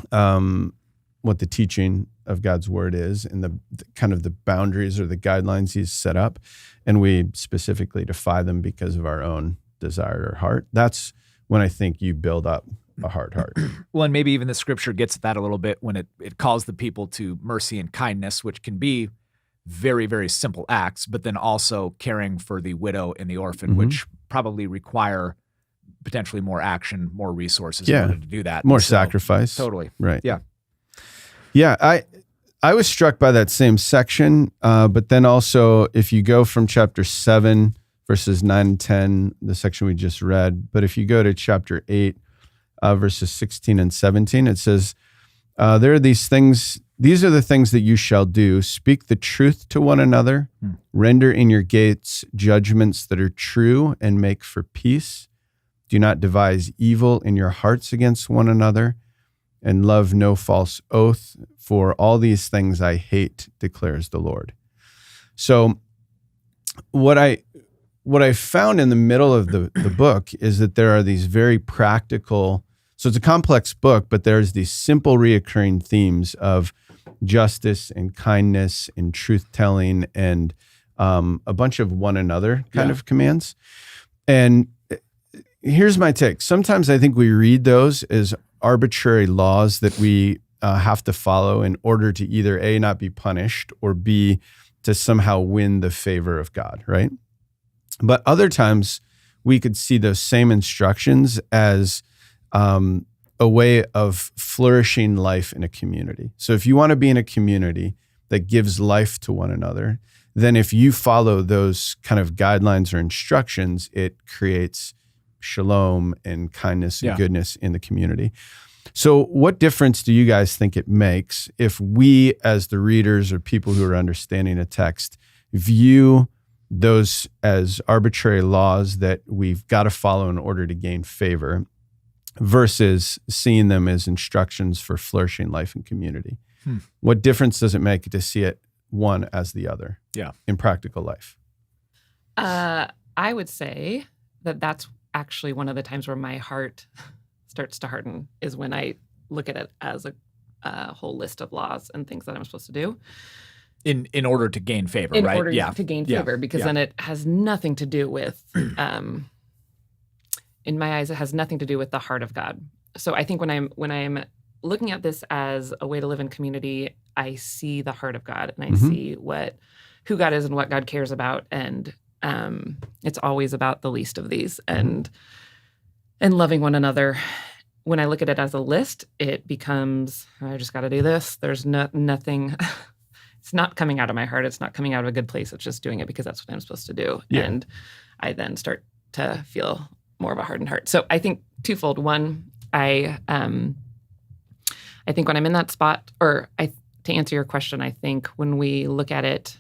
what the teaching of God's word is and the kind of the boundaries or the guidelines he's set up, and we specifically defy them because of our own desire or heart. That's when I think you build up a hard heart. Well, and maybe even the scripture gets at that a little bit when it calls the people to mercy and kindness, which can be very, very simple acts, but then also caring for the widow and the orphan, which probably require potentially more action, more resources in order to do that. More sacrifice. Totally. Right. Yeah. Yeah. I was struck by that same section, but then also if you go from chapter 7, verses 9 and 10, the section we just read, but if you go to chapter 8, verses 16 and 17, it says, there are these are the things that you shall do. Speak the truth to one another, render in your gates judgments that are true and make for peace. Do not devise evil in your hearts against one another, and love no false oath, for all these things I hate, declares the Lord. So what I found in the middle of the book is that there are these very practical, so it's a complex book, but there's these simple reoccurring themes of justice and kindness and truth-telling and a bunch of one another kind of commands. And here's my take. Sometimes I think we read those as arbitrary laws that we have to follow in order to either A, not be punished, or B, to somehow win the favor of God, right? But other times we could see those same instructions as a way of flourishing life in a community. So if you want to be in a community that gives life to one another, then if you follow those kind of guidelines or instructions, it creates shalom and kindness and goodness in the community. So what difference do you guys think it makes if we, as the readers or people who are understanding a text, view those as arbitrary laws that we've got to follow in order to gain favor versus seeing them as instructions for flourishing life and community? What difference does it make to see it one as the other in practical life? I would say that that's actually one of the times where my heart starts to harden is when I look at it as a whole list of laws and things that I'm supposed to do. In order to gain favor, in right? order to gain favor, because then it has nothing to do with, in my eyes, it has nothing to do with the heart of God. So I think when I'm looking at this as a way to live in community, I see the heart of God and I see who God is and what God cares about, and it's always about the least of these and loving one another. When I look at it as a list, it becomes, I just got to do this. There's nothing. It's not coming out of my heart. It's not coming out of a good place. It's just doing it because that's what I'm supposed to do. Yeah. And I then start to feel more of a hardened heart. So I think twofold. One, I think when I'm in that spot, to answer your question, I think when we look at it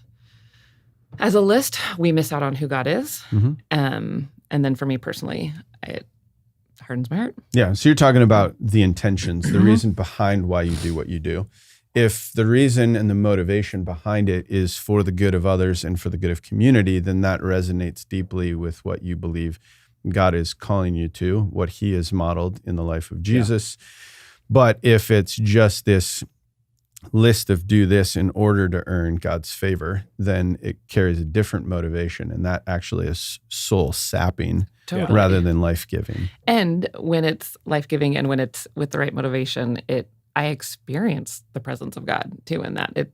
as a list, we miss out on who God is. And then for me personally, it hardens my heart. Yeah. So you're talking about the intentions, the reason behind why you do what you do. If the reason and the motivation behind it is for the good of others and for the good of community, then that resonates deeply with what you believe God is calling you to, what he has modeled in the life of Jesus. Yeah. But if it's just this list of do this in order to earn God's favor, then it carries a different motivation. And that actually is soul sapping Totally. rather than life giving. And when it's life-giving and when it's with the right motivation, I experience the presence of God too in that. It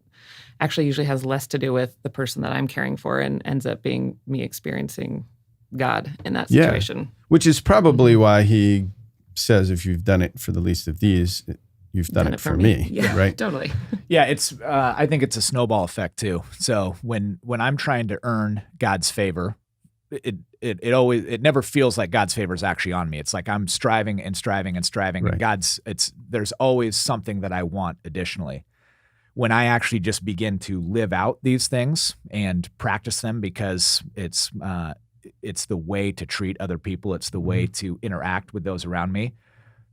actually usually has less to do with the person that I'm caring for and ends up being me experiencing God in that situation. Which is probably why he says, if you've done it for the least of these, you've done it for me. Yeah, right? Totally. Yeah, it's. I think it's a snowball effect too. So when I'm trying to earn God's favor, it never feels like God's favor is actually on me. It's like I'm striving and striving and striving, Right. and there's always something that I want additionally. When I actually just begin to live out these things and practice them because it's the way to treat other people, it's the way to interact with those around me,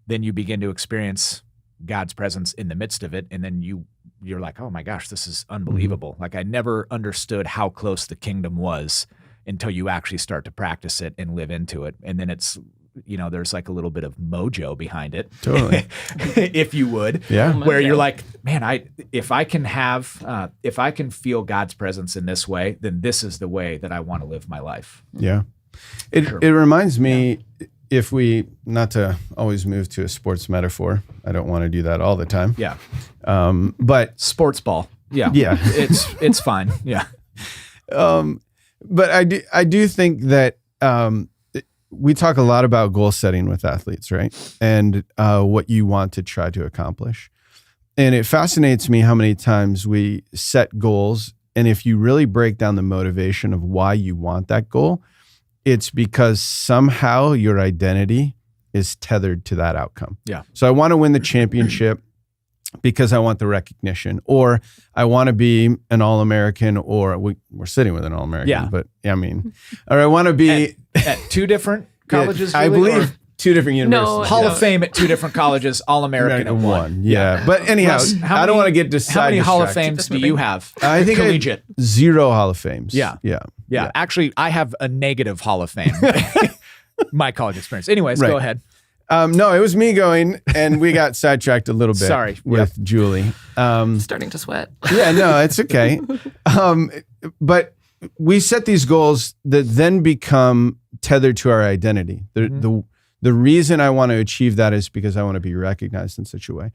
then you begin to experience God's presence in the midst of it, and then you're like, oh my gosh, this is unbelievable. Like I never understood how close the kingdom was until you actually start to practice it and live into it. And then it's, there's like a little bit of mojo behind it. Totally. If you would. Yeah. Where you're like, man, if I can feel God's presence in this way, then this is the way that I want to live my life. Yeah. It reminds me, if we, not to always move to a sports metaphor, I don't want to do that all the time. Yeah. But sports ball. Yeah. Yeah. It's fine. Yeah. But I do think that we talk a lot about goal setting with athletes, right? And what you want to try to accomplish. And it fascinates me how many times we set goals, and if you really break down the motivation of why you want that goal, it's because somehow your identity is tethered to that outcome. Yeah. So I want to win the championship because I want the recognition, or I want to be an All-American, or we're sitting with an All-American, Yeah. but I mean, or I want to be at two different colleges. I really, believe or two different universities. Hall of Fame at two different colleges, All-American at one. Yeah. But anyhow, Russ, I don't want to get decided. How many Hall of Fames do you have? I think collegiate. 0 Hall of Fames. Yeah. Yeah. Actually, I have a negative Hall of Fame. My college experience. Anyways, Right. go ahead. No, it was me going, and we got sidetracked a little bit. Sorry. With Julie. Starting to sweat. Yeah, no, it's okay. But we set these goals that then become tethered to our identity. The reason I want to achieve that is because I want to be recognized in such a way.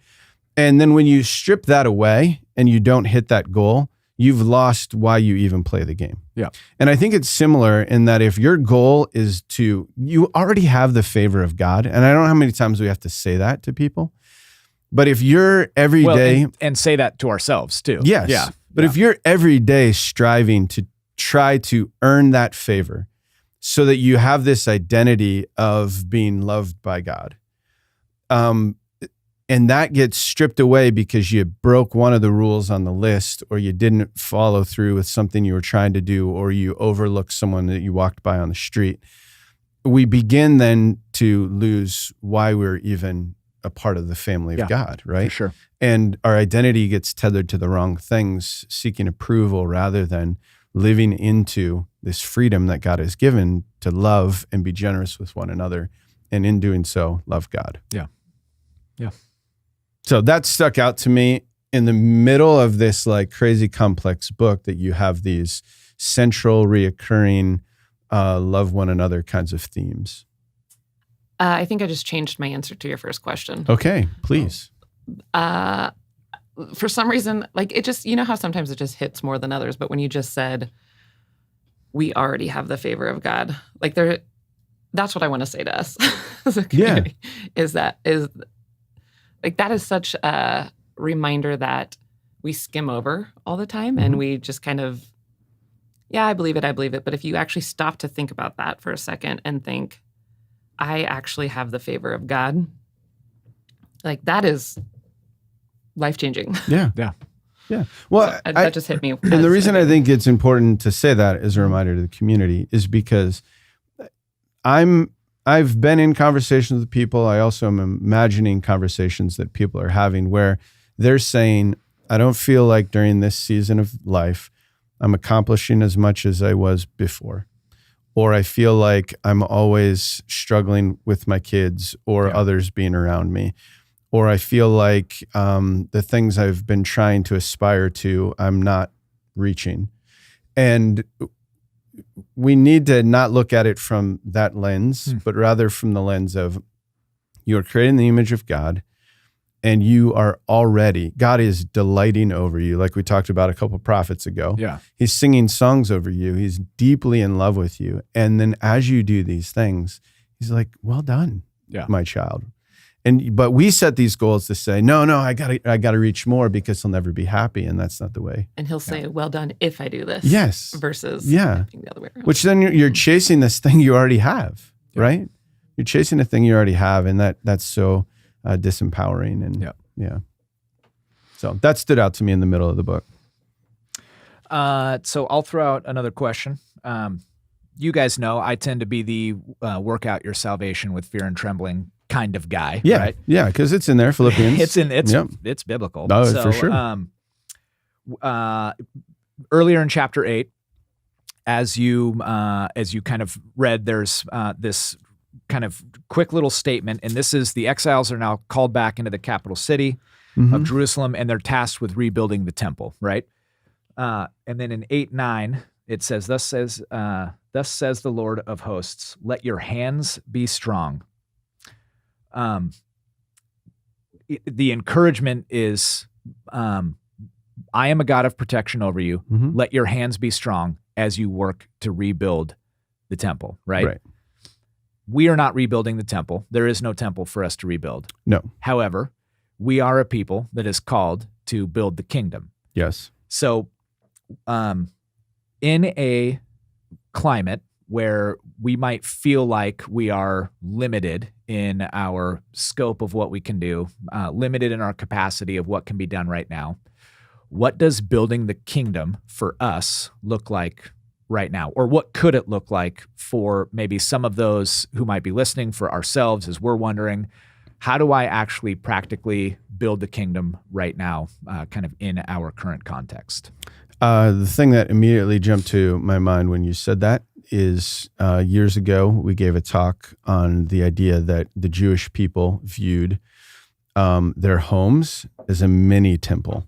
And then when you strip that away and you don't hit that goal, you've lost why you even play the game. Yeah. And I think it's similar in that if your goal is you already have the favor of God, and I don't know how many times we have to say that to people, but if you're every day, and say that to ourselves too. yes. Yeah. But if you're every day striving to try to earn that favor so that you have this identity of being loved by God, and that gets stripped away because you broke one of the rules on the list, or you didn't follow through with something you were trying to do, or you overlooked someone that you walked by on the street, we begin then to lose why we're even a part of the family of God, right? For sure. And our identity gets tethered to the wrong things, seeking approval rather than living into this freedom that God has given to love and be generous with one another. And in doing so, love God. Yeah. Yeah. So that stuck out to me in the middle of this like crazy complex book, that you have these central reoccurring love one another kinds of themes. I think I just changed my answer to your first question. Okay, please. For some reason, like it just, how sometimes it just hits more than others. But when you just said, we already have the favor of God, like that's what I want to say to us as a community. That is such a reminder that we skim over all the time, and we just kind of, I believe it. But if you actually stop to think about that for a second and think, I actually have the favor of God, like that is life-changing. Yeah. Well, so that just hit me. And the reason I think it's important to say that as a reminder to the community is because I've been in conversations with people. I also am imagining conversations that people are having where they're saying, I don't feel like during this season of life, I'm accomplishing as much as I was before. Or I feel like I'm always struggling with my kids or others being around me. or I feel like the things I've been trying to aspire to, I'm not reaching. And we need to not look at it from that lens, but rather from the lens of you're created in the image of God, and you are already, God is delighting over you, like we talked about a couple of prophets ago. Yeah. He's singing songs over you. He's deeply in love with you. And then as you do these things, he's like, well done, my child. But we set these goals to say, no, I gotta reach more because he'll never be happy. And that's not the way. And he'll say, well done if I do this. Yes. Versus the other way around. Which then you're chasing this thing you already have, right? You're chasing a thing you already have. And that's so disempowering. And so that stood out to me in the middle of the book. So I'll throw out another question. You guys know I tend to be the work out your salvation with fear and trembling kind of guy. Yeah, right? Yeah, because it's in there, Philippians. It's biblical. Oh, so, for sure. Earlier in chapter 8, as you kind of read, there's this kind of quick little statement, and this is the exiles are now called back into the capital city of Jerusalem, and they're tasked with rebuilding the temple, right? And then in 8:9, it says, Thus says the Lord of hosts, let your hands be strong. The encouragement is, I am a God of protection over you. Let your hands be strong as you work to rebuild the temple, right? We are not rebuilding the temple. There is no temple for us to rebuild. No. However, we are a people that is called to build the kingdom. Yes. So, in a climate where we might feel like we are limited in our scope of what we can do, limited in our capacity of what can be done right now, what does building the kingdom for us look like right now? Or what could it look like for maybe some of those who might be listening, for ourselves, as we're wondering, how do I actually practically build the kingdom right now, kind of in our current context? The thing that immediately jumped to my mind when you said that is years ago, we gave a talk on the idea that the Jewish people viewed their homes as a mini temple,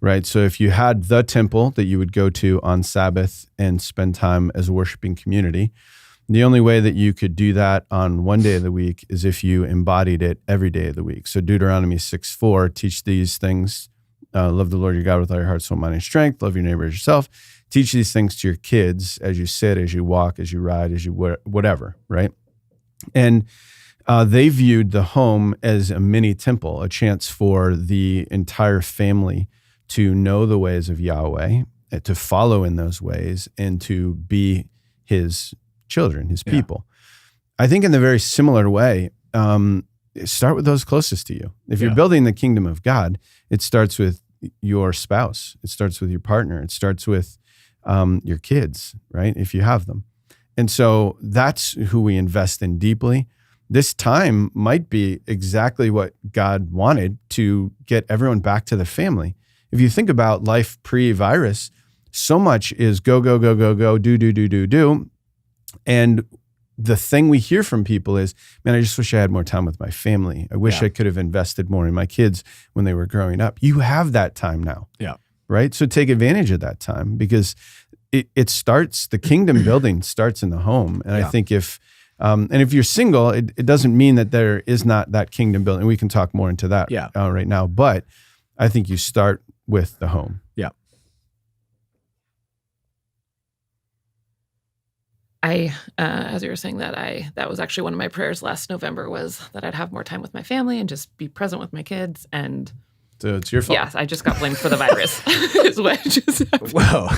right? So if you had the temple that you would go to on Sabbath and spend time as a worshiping community, the only way that you could do that on one day of the week is if you embodied it every day of the week. So Deuteronomy 6:4, teach these things, love the Lord your God with all your heart, soul, mind, and strength, love your neighbor as yourself. Teach these things to your kids as you sit, as you walk, as you ride, as you whatever, right? And they viewed the home as a mini temple, a chance for the entire family to know the ways of Yahweh, to follow in those ways, and to be his children, his people. I think in the very similar way, start with those closest to you. If you're building the kingdom of God, it starts with your spouse. It starts with your partner. It starts with your kids, right? If you have them. And so that's who we invest in deeply. This time might be exactly what God wanted to get everyone back to the family. If you think about life pre-virus, so much is go, go, go, go, go, do. And the thing we hear from people is, man, I just wish I had more time with my family. I wish I could have invested more in my kids when they were growing up. You have that time now. Yeah. Right? So take advantage of that time, because it starts, the kingdom building starts in the home. And I think if you're single, it doesn't mean that there is not that kingdom building. We can talk more into that right now. But I think you start with the home. Yeah. As you were saying that was actually one of my prayers last November, was that I'd have more time with my family and just be present with my kids. And so it's your fault. Yes, I just got blamed for the virus. Is what just happened. Whoa.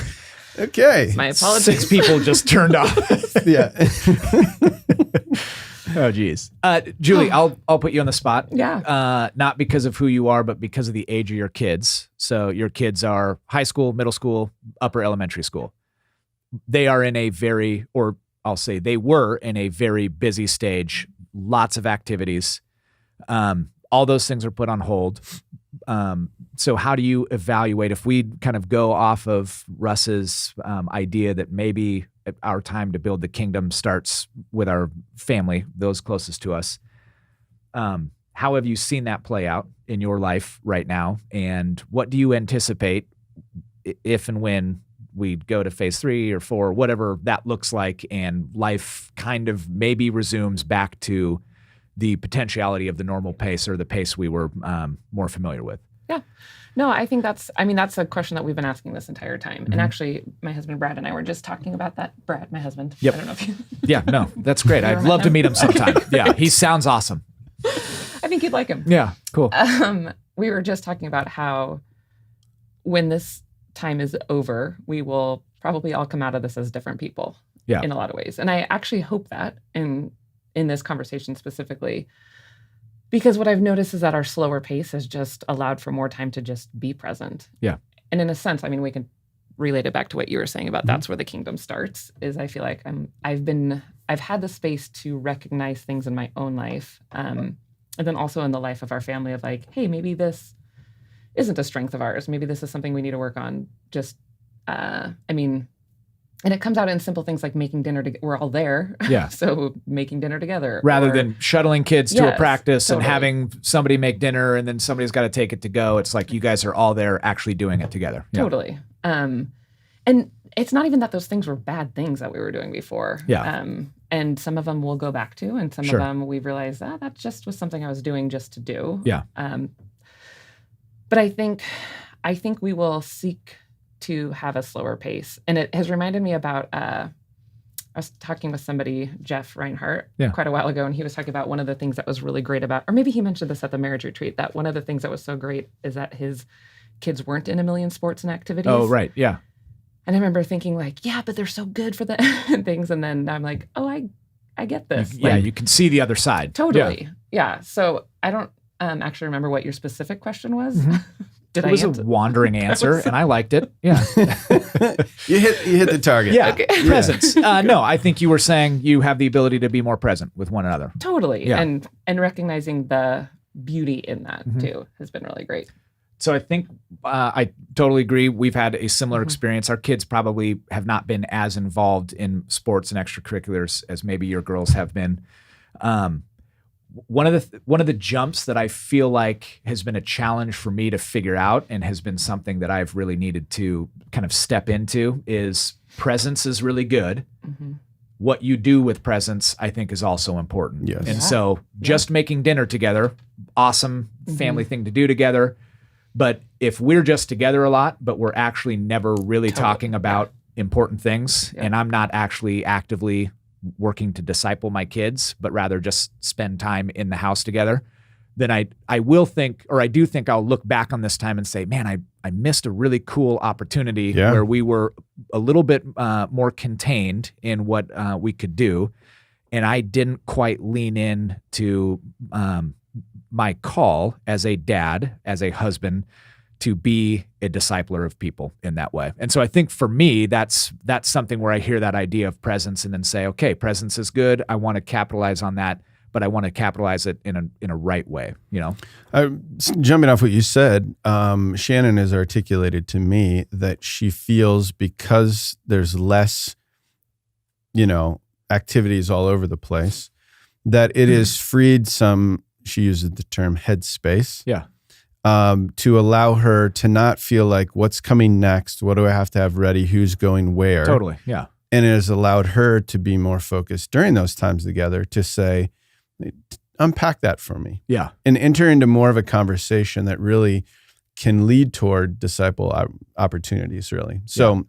Okay. My apologies. 6 people just turned off. Yeah. Oh, geez. Julie, I'll put you on the spot. Yeah. Not because of who you are, but because of the age of your kids. So your kids are high school, middle school, upper elementary school. They are in a very, or I'll say they were in a very busy stage, lots of activities. All those things are put on hold. So how do you evaluate, if we kind of go off of Russ's idea that maybe our time to build the kingdom starts with our family, those closest to us. how have you seen that play out in your life right now? And what do you anticipate if and when we go to phase 3 or 4, whatever that looks like, and life kind of maybe resumes back to the potentiality of the normal pace or the pace we were more familiar with? Yeah. No, I think that's a question that we've been asking this entire time. And actually, my husband Brad and I were just talking about that. Brad, my husband. Yep. I don't know if you... Yeah, no, that's great. I'd love to meet him sometime. Yeah, he sounds awesome. I think you'd like him. Yeah, cool. We were just talking about how when this time is over, we will probably all come out of this as different people in a lot of ways. And I actually hope that in this conversation specifically, because what I've noticed is that our slower pace has just allowed for more time to just be present. Yeah. And in a sense, I mean, we can relate it back to what you were saying about that's where the kingdom starts, is I feel like I've had the space to recognize things in my own life. And then also in the life of our family of like, hey, maybe this isn't a strength of ours. Maybe this is something we need to work on. Just, and it comes out in simple things like making dinner. We're all there. Yeah. So making dinner together. Rather than shuttling kids to a practice totally. and having somebody make dinner and then somebody's got to take it to go. It's like you guys are all there actually doing it together. Yeah. Totally. And it's not even that those things were bad things that we were doing before. Yeah. And some of them we'll go back to, and some Sure. of them we've realized that just was something I was doing just to do. Yeah. But I think we will seek to have a slower pace. And it has reminded me about, I was talking with somebody, Jeff Reinhart, quite a while ago, and he was talking about one of the things that was really great about, or maybe he mentioned this at the marriage retreat, that one of the things that was so great is that his kids weren't in a million sports and activities. Oh, right. Yeah. And I remember thinking like, yeah, but they're so good for the things. And then I'm like, oh, I get this. Yeah, Like, you can see the other side. totally. Yeah. So I don't actually remember what your specific question was. Did It was a wandering answer, and I liked it. Yeah. You hit the target. Yeah. Okay. Presence. No, I think you were saying you have the ability to be more present with one another. Totally. Yeah. And recognizing the beauty in that too has been really great. So I think I totally agree. We've had a similar experience. Our kids probably have not been as involved in sports and extracurriculars as maybe your girls have been. One of the jumps that I feel like has been a challenge for me to figure out and has been something that I've really needed to kind of step into is presence is really good. What you do with presence, I think, is also important. Yes. And so just making dinner together, awesome family thing to do together. But if we're just together a lot, but we're actually never really talking about important things, and I'm not actually actively working to disciple my kids, but rather just spend time in the house together, then I will think, or I do think I'll look back on this time and say, man, I missed a really cool opportunity where we were a little bit more contained in what we could do. And I didn't quite lean in to my call as a dad, as a husband, to be a discipler of people in that way. And so I think for me, that's something where I hear that idea of presence and then say, okay, presence is good. I want to capitalize on that, but I want to capitalize it in a right way, you know? Jumping off what you said, Shannon has articulated to me that she feels because there's less, activities all over the place, that it has freed some, she uses the term headspace. Yeah. To allow her to not feel like what's coming next, what do I have to have ready, who's going where. Totally, yeah. And it has allowed her to be more focused during those times together to say, unpack that for me. Yeah. And enter into more of a conversation that really can lead toward disciple opportunities, really. So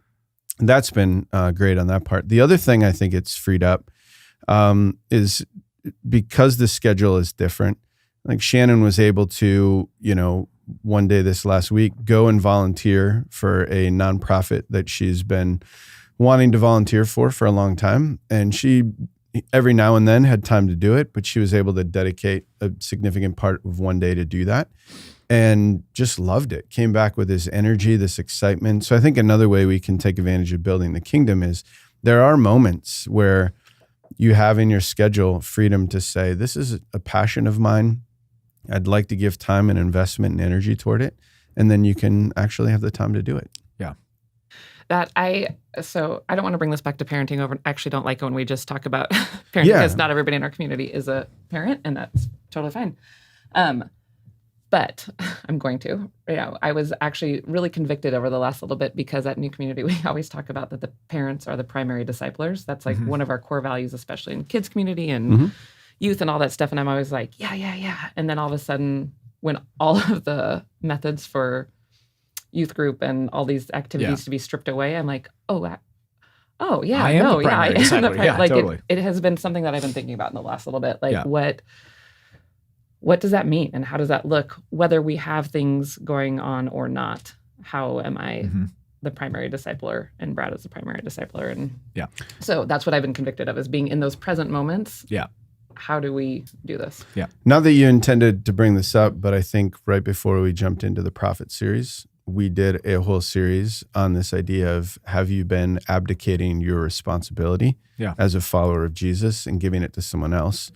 that's been great on that part. The other thing I think it's freed up is because the schedule is different. Like Shannon was able to, one day this last week, go and volunteer for a nonprofit that she's been wanting to volunteer for a long time. And she, every now and then, had time to do it, but she was able to dedicate a significant part of one day to do that and just loved it. Came back with this energy, this excitement. So I think another way we can take advantage of building the kingdom is there are moments where you have in your schedule freedom to say, this is a passion of mine. I'd like to give time and investment and energy toward it. And then you can actually have the time to do it. Yeah. So I don't want to bring this back to parenting over. I actually don't like it when we just talk about parenting because not everybody in our community is a parent, and that's totally fine. But I'm going to. I was actually really convicted over the last little bit because at New Community, we always talk about that the parents are the primary disciplers. That's like one of our core values, especially in kids community and youth and all that stuff. And I'm always like, yeah. And then all of a sudden, when all of the methods for youth group and all these activities to be stripped away, I'm like, I am the primary discipler. Yeah, totally. It has been something that I've been thinking about in the last little bit. Like what does that mean? And how does that look, whether we have things going on or not? How am I the primary discipler and Brad is the primary discipler? And so that's what I've been convicted of, is being in those present moments. Yeah. How do we do this? Yeah. Not that you intended to bring this up, but I think right before we jumped into the prophet series, we did a whole series on this idea of, have you been abdicating your responsibility as a follower of Jesus and giving it to someone else?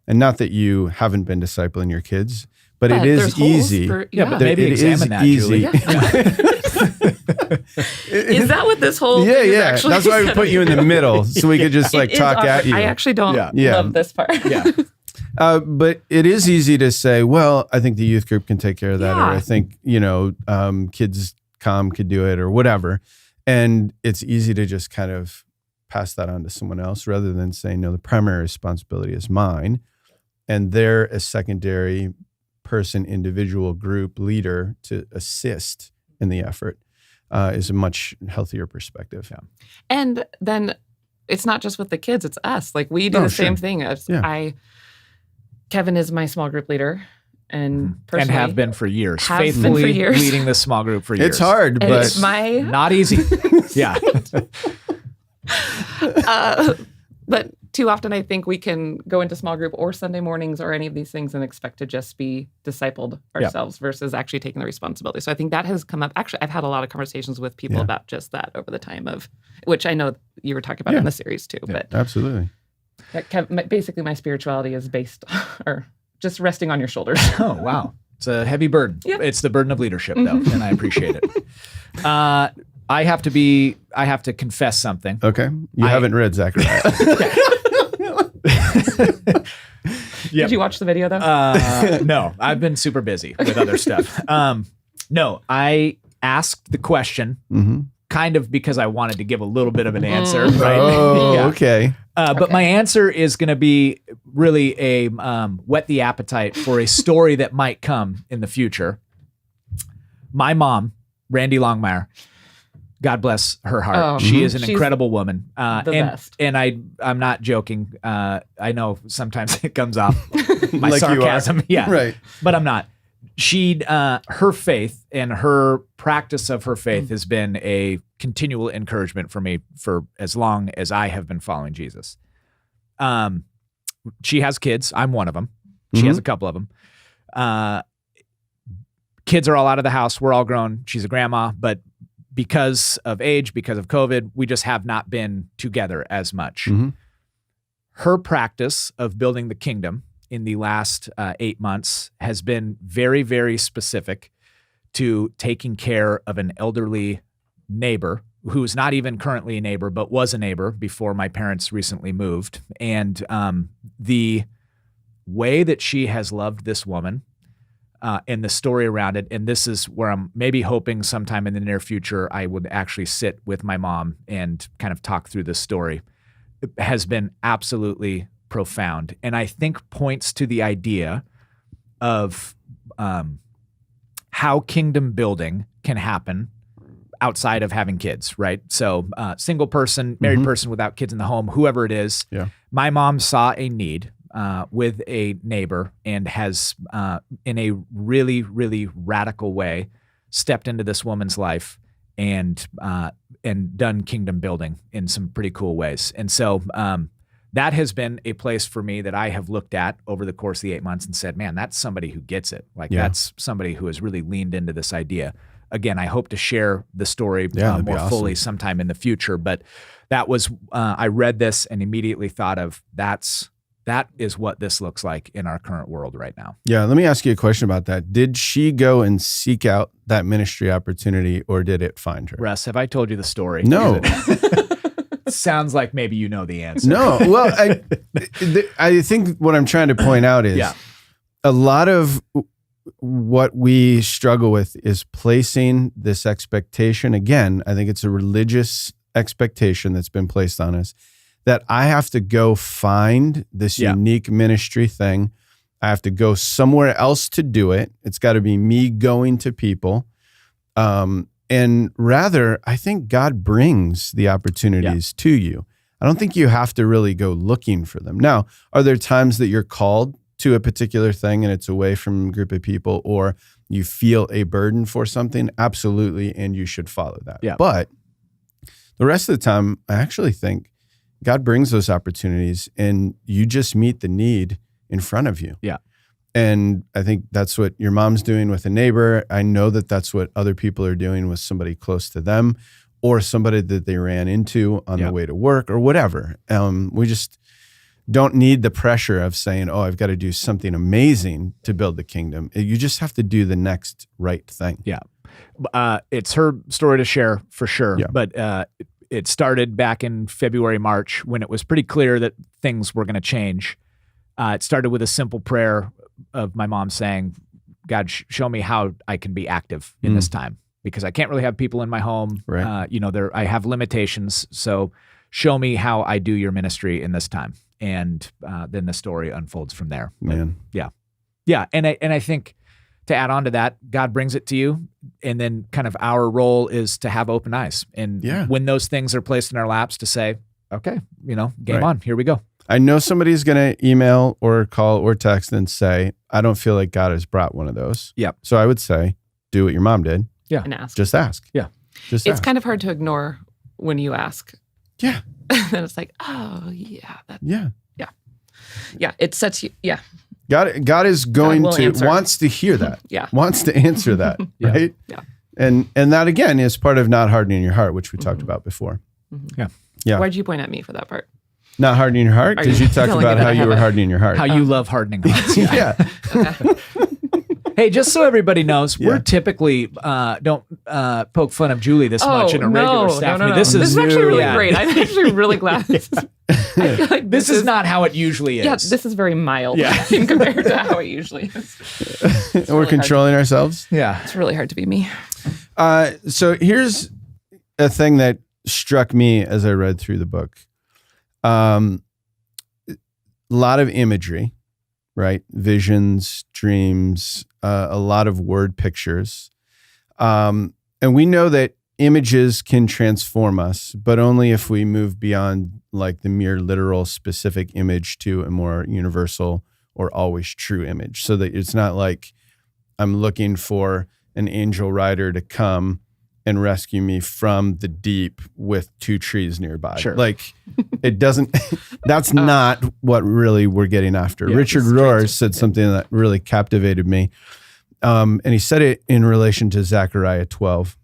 And not that you haven't been discipling your kids, but it is easy. But maybe examine that, Julie. Is that what this whole thing is actually? That's why we put you in the middle, so we could just talk at you. I actually don't love this part. But it is easy to say, well, I think the youth group can take care of that, or I think, Kids Com could do it, or whatever. And it's easy to just kind of pass that on to someone else rather than saying, no, the primary responsibility is mine. And they're a secondary person, individual, group leader to assist in the effort is a much healthier perspective. Yeah. And then it's not just with the kids, it's us. Like we do the same thing. Kevin is my small group leader and personally. And have been for years. Faithfully leading this small group for years. It's hard, but it's not easy. Yeah. But too often I think we can go into small group or Sunday mornings or any of these things and expect to just be discipled ourselves versus actually taking the responsibility. So I think that has come up. Actually, I've had a lot of conversations with people about just that over the time of, which I know you were talking about in the series too. But absolutely. Basically my spirituality is based or just resting on your shoulders. Oh, wow. It's a heavy burden. Yep. It's the burden of leadership though, and I appreciate it. I have to confess something. Okay. You haven't read Zechariah. Did you watch the video though? No, I've been super busy with other stuff. No, I asked the question kind of because I wanted to give a little bit of an answer. Right? Oh, okay. But my answer is going to be really a whet the appetite for a story that might come in the future. My mom, Randy Longmire, God bless her heart. She is an incredible woman. The best. And I'm not joking. I know sometimes it comes off my like sarcasm. Yeah. Right. But I'm not. Her faith and her practice of her faith has been a continual encouragement for me for as long as I have been following Jesus. She has kids. I'm one of them. She has a couple of them. Kids are all out of the house. We're all grown. She's a grandma, but because of age, because of COVID, we just have not been together as much. Her practice of building the kingdom in the last 8 months has been very, very specific to taking care of an elderly neighbor who's not even currently a neighbor, but was a neighbor before my parents recently moved. And the way that she has loved this woman and the story around it, and this is where I'm maybe hoping sometime in the near future I would actually sit with my mom and kind of talk through this story, it has been absolutely profound. And I think points to the idea of how kingdom building can happen outside of having kids, right? So single person, married person without kids in the home, whoever it is. Yeah. My mom saw a need with a neighbor and has, in a really, really radical way, stepped into this woman's life and done kingdom building in some pretty cool ways. And so that has been a place for me that I have looked at over the course of the 8 months and said, man, that's somebody who gets it. Like that's somebody who has really leaned into this idea. Again, I hope to share the story more fully sometime in the future. But that was, I read this and immediately thought of that is what this looks like in our current world right now. Yeah, let me ask you a question about that. Did she go and seek out that ministry opportunity, or did it find her? Russ, have I told you the story? No. Sounds like maybe you know the answer. No. Well, I think what I'm trying to point out is a lot of what we struggle with is placing this expectation. Again, I think it's a religious expectation that's been placed on us that I have to go find this unique ministry thing. I have to go somewhere else to do it. It's got to be me going to people. And rather, I think God brings the opportunities to you. I don't think you have to really go looking for them. Now, are there times that you're called to a particular thing and it's away from a group of people, or you feel a burden for something? Absolutely, and you should follow that. Yeah. But the rest of the time, I actually think God brings those opportunities and you just meet the need in front of you. Yeah. And I think that's what your mom's doing with a neighbor. I know that that's what other people are doing with somebody close to them or somebody that they ran into on the way to work or whatever. We just don't need the pressure of saying, oh, I've got to do something amazing to build the kingdom. You just have to do the next right thing. Yeah. It's her story to share for sure. Yeah. But it started back in February, March, when it was pretty clear that things were going to change. It started with a simple prayer of my mom saying, God, show me how I can be active in this time, because I can't really have people in my home. Right. I have limitations. So show me how I do your ministry in this time. And then the story unfolds from there. Man. But, yeah. And I think to add on to that, God brings it to you. And then kind of our role is to have open eyes. And when those things are placed in our laps, to say, okay, game on, here we go. I know somebody's going to email or call or text and say, I don't feel like God has brought one of those. Yep. So I would say, do what your mom did. Yeah. And ask. Just ask. Yeah. Just It's ask. kind of hard to ignore when you ask. Yeah. Then it's like, oh, yeah. Yeah. Yeah. It sets you. Yeah. God is going will to, answer. wants to hear that. Yeah. Wants to answer that. Yeah. Right? Yeah. And that again is part of not hardening your heart, which we talked about before. Yeah. Yeah. Why'd you point at me for that part? Not hardening your heart? Are Because you you talked telling about me that how I you have were a- hardening your heart. How you love hardening hearts. yeah. Hey, just so everybody knows, Yeah. we're typically don't poke fun of Julie this much in a regular staff meeting. This is actually really yeah. great. I'm actually really glad. I feel like This is not how it usually is. Yeah, this is very mild Yeah. compared to how it usually is. And we're controlling ourselves. Yeah. It's really hard to be me. So here's a thing that struck me as I read through the book. A lot of imagery, right? Visions, dreams, a lot of word pictures. And we know that images can transform us, but only if we move beyond like the mere literal specific image to a more universal or always true image. So that it's not like I'm looking for an angel rider to come and rescue me from the deep with two trees nearby. Sure. Like it doesn't, that's not what really we're getting after. Yeah, Richard it's Rohr said something that really captivated me. And he said it in relation to Zechariah 12.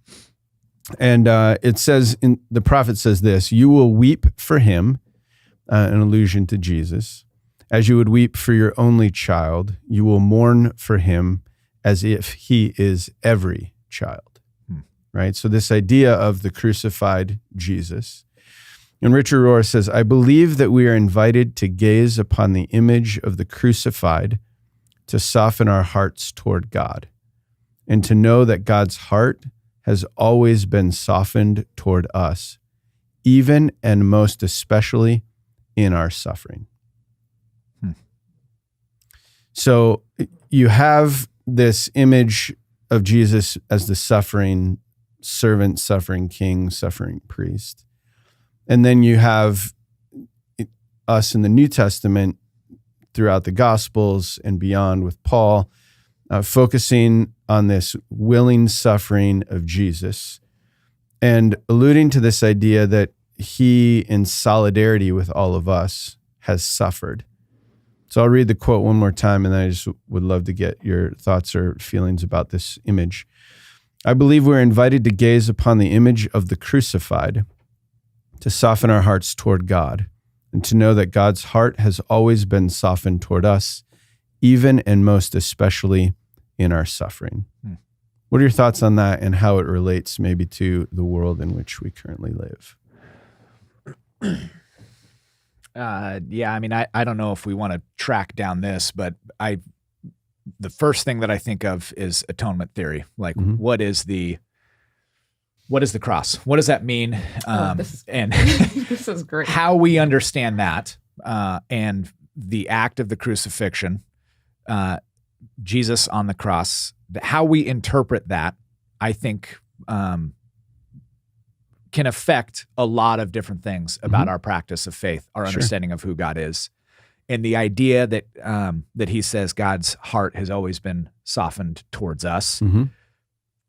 And it says, the prophet says this, you will weep for him, an allusion to Jesus, as you would weep for your only child. You will mourn for him as if he is every child. Right? So this idea of the crucified Jesus. And Richard Rohr says, I believe that we are invited to gaze upon the image of the crucified to soften our hearts toward God and to know that God's heart has always been softened toward us, even and most especially in our suffering. So you have this image of Jesus as the suffering servant, suffering king, suffering priest. And then you have us in the New Testament throughout the Gospels and beyond with Paul, focusing on this willing suffering of Jesus and alluding to this idea that he, in solidarity with all of us, has suffered. So I'll read the quote one more time, and then I just would love to get your thoughts or feelings about this image. I believe we're invited to gaze upon the image of the crucified, to soften our hearts toward God, and to know that God's heart has always been softened toward us, even and most especially in our suffering. What are your thoughts on that and how it relates maybe to the world in which we currently live? Yeah, I mean, I don't know if we want to track down this, but the first thing that I think of is atonement theory. Like, what is the cross? What does that mean? And This is great. how we understand that, and the act of the crucifixion, Jesus on the cross, how we interpret that, I think, can affect a lot of different things about our practice of faith, our understanding of who God is. And the idea that that he says God's heart has always been softened towards us,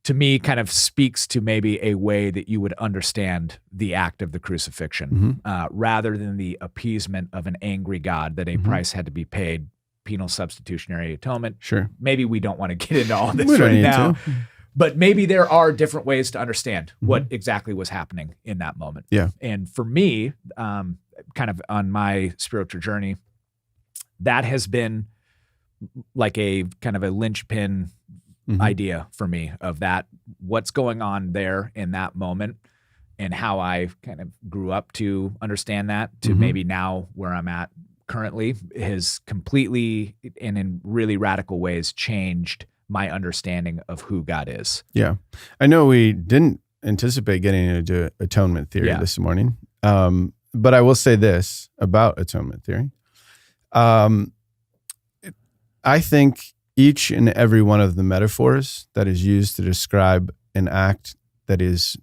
to me, kind of speaks to maybe a way that you would understand the act of the crucifixion, rather than the appeasement of an angry God that a price had to be paid, penal substitutionary atonement. Sure. Maybe we don't want to get into all this right now, but maybe there are different ways to understand what exactly was happening in that moment. Yeah. And for me, kind of on my spiritual journey, that has been like a kind of a linchpin idea for me of that, what's going on there in that moment, and how I kind of grew up to understand that to maybe now where I'm at currently has completely and in really radical ways changed my understanding of who God is. Yeah. I know we didn't anticipate getting into atonement theory this morning, but I will say this about atonement theory. I think each and every one of the metaphors that is used to describe an act that is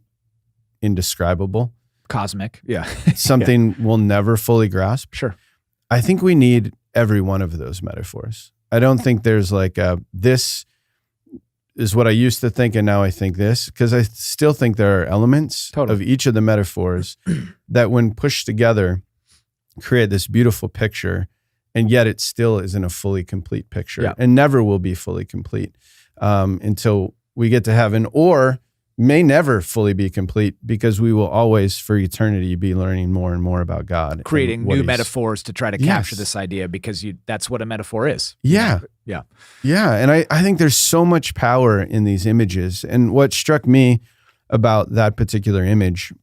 indescribable, cosmic, something we'll never fully grasp. Sure. I think we need every one of those metaphors. I don't think there's like this is what I used to think and now I think this, because I still think there are elements of each of the metaphors that when pushed together create this beautiful picture, and yet it still isn't a fully complete picture and never will be fully complete until we get to heaven, or may never fully be complete because we will always for eternity be learning more and more about God. Creating new metaphors to try to capture this idea, because that's what a metaphor is. Yeah. Yeah. Yeah. And I think there's so much power in these images. And what struck me about that particular image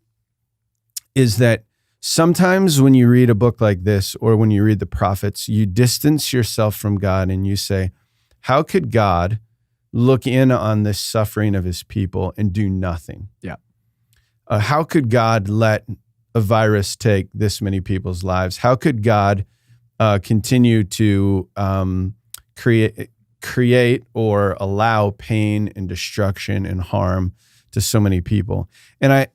is that sometimes when you read a book like this, or when you read the prophets, you distance yourself from God and you say, how could God look in on this suffering of his people and do nothing? Yeah. How could God let a virus take this many people's lives? How could God continue to create or allow pain and destruction and harm to so many people? And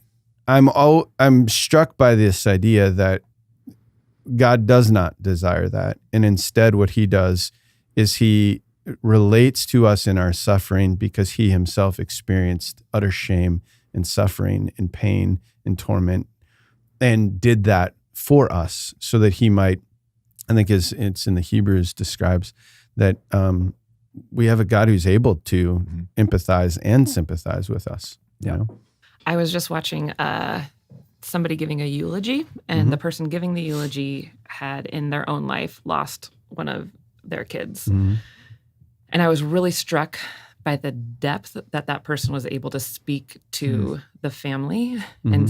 I'm struck by this idea that God does not desire that. And instead what he does is he relates to us in our suffering because he himself experienced utter shame and suffering and pain and torment, and did that for us so that he might, I think as it's in the Hebrews describes that we have a God who's able to empathize and sympathize with us. You know? I was just watching somebody giving a eulogy, and the person giving the eulogy had in their own life lost one of their kids. And I was really struck by the depth that person was able to speak to the family and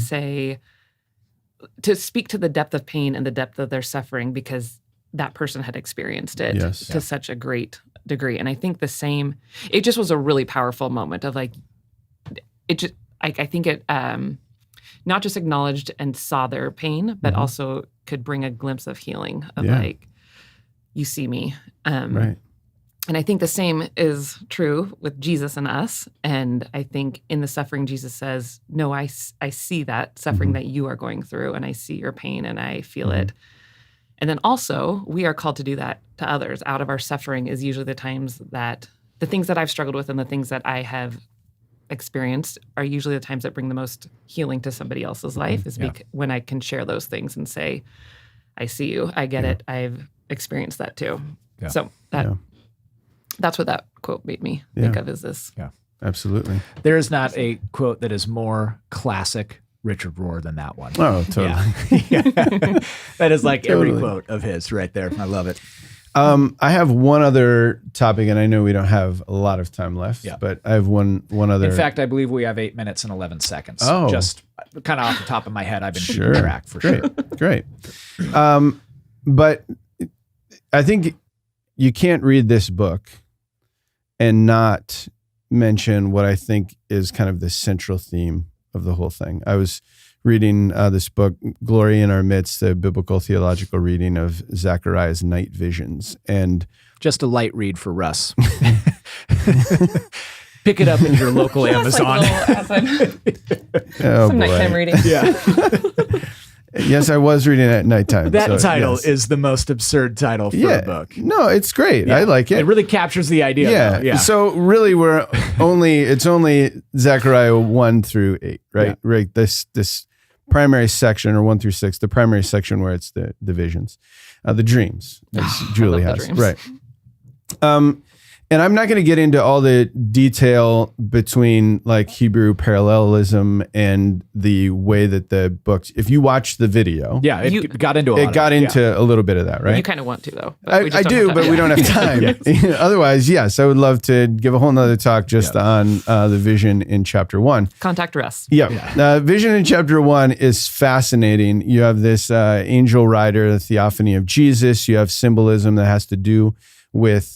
to speak to the depth of pain and the depth of their suffering, because that person had experienced it to such a great degree. And I think it just was a really powerful moment of like, I think it not just acknowledged and saw their pain, but also could bring a glimpse of healing of like, you see me. Right. And I think the same is true with Jesus and us. And I think in the suffering, Jesus says, no, I see that suffering that you are going through, and I see your pain and I feel it. And then also we are called to do that to others. Out of our suffering is usually the times that the things that I've struggled with and the things that I have experienced are usually the times that bring the most healing to somebody else's life, is when I can share those things and say, I see you, I get it, I've experienced that too. So that's what that quote made me think of, is this. Yeah, absolutely. There is not a quote that is more classic Richard Rohr than that one. Oh, totally. That is like every quote of his right there. I love it. I have one other topic, and I know we don't have a lot of time left, but I have one other. In fact, I believe we have 8 minutes and 11 seconds. Oh. Just kind of off the top of my head, I've been keeping track for sure. Great. But I think you can't read this book and not mention what I think is kind of the central theme of the whole thing. I was reading this book, Glory in Our Midst, a biblical theological reading of Zechariah's night visions. And just a light read for Russ. Pick it up in your local Amazon. Oh, some nighttime reading. Yeah. Yes, I was reading it at nighttime. That so, title yes. is the most absurd title for a book. No, it's great. Yeah. I like it. It really captures the idea. Yeah. Though. Yeah. So really it's only Zechariah 1-8, right? Yeah. Right. This primary section, or 1-6, the primary section where it's the visions, the dreams, as Julie I love has. the dreams. Right. And I'm not going to get into all the detail between like Hebrew parallelism and the way that the books, if you watch the video, Yeah, it got into a lot a little bit of that, right? You kind of want to, though. But we I just don't do, have but time. we don't have time. Otherwise, yes, I would love to give a whole nother talk just on the vision in chapter 1. Contact Russ. Yeah. Vision in chapter 1 is fascinating. You have this angel rider, the theophany of Jesus. You have symbolism that has to do with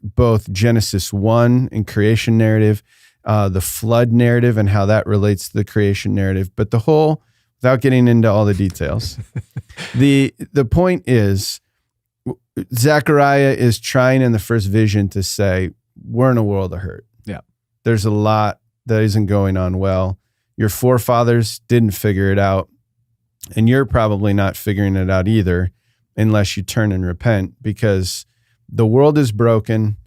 both Genesis 1 and creation narrative, the flood narrative and how that relates to the creation narrative. But the whole, without getting into all the details, the point is Zechariah is trying in the first vision to say, we're in a world of hurt. Yeah. There's a lot that isn't going on well. Your forefathers didn't figure it out, and you're probably not figuring it out either unless you turn and repent, because the world is broken.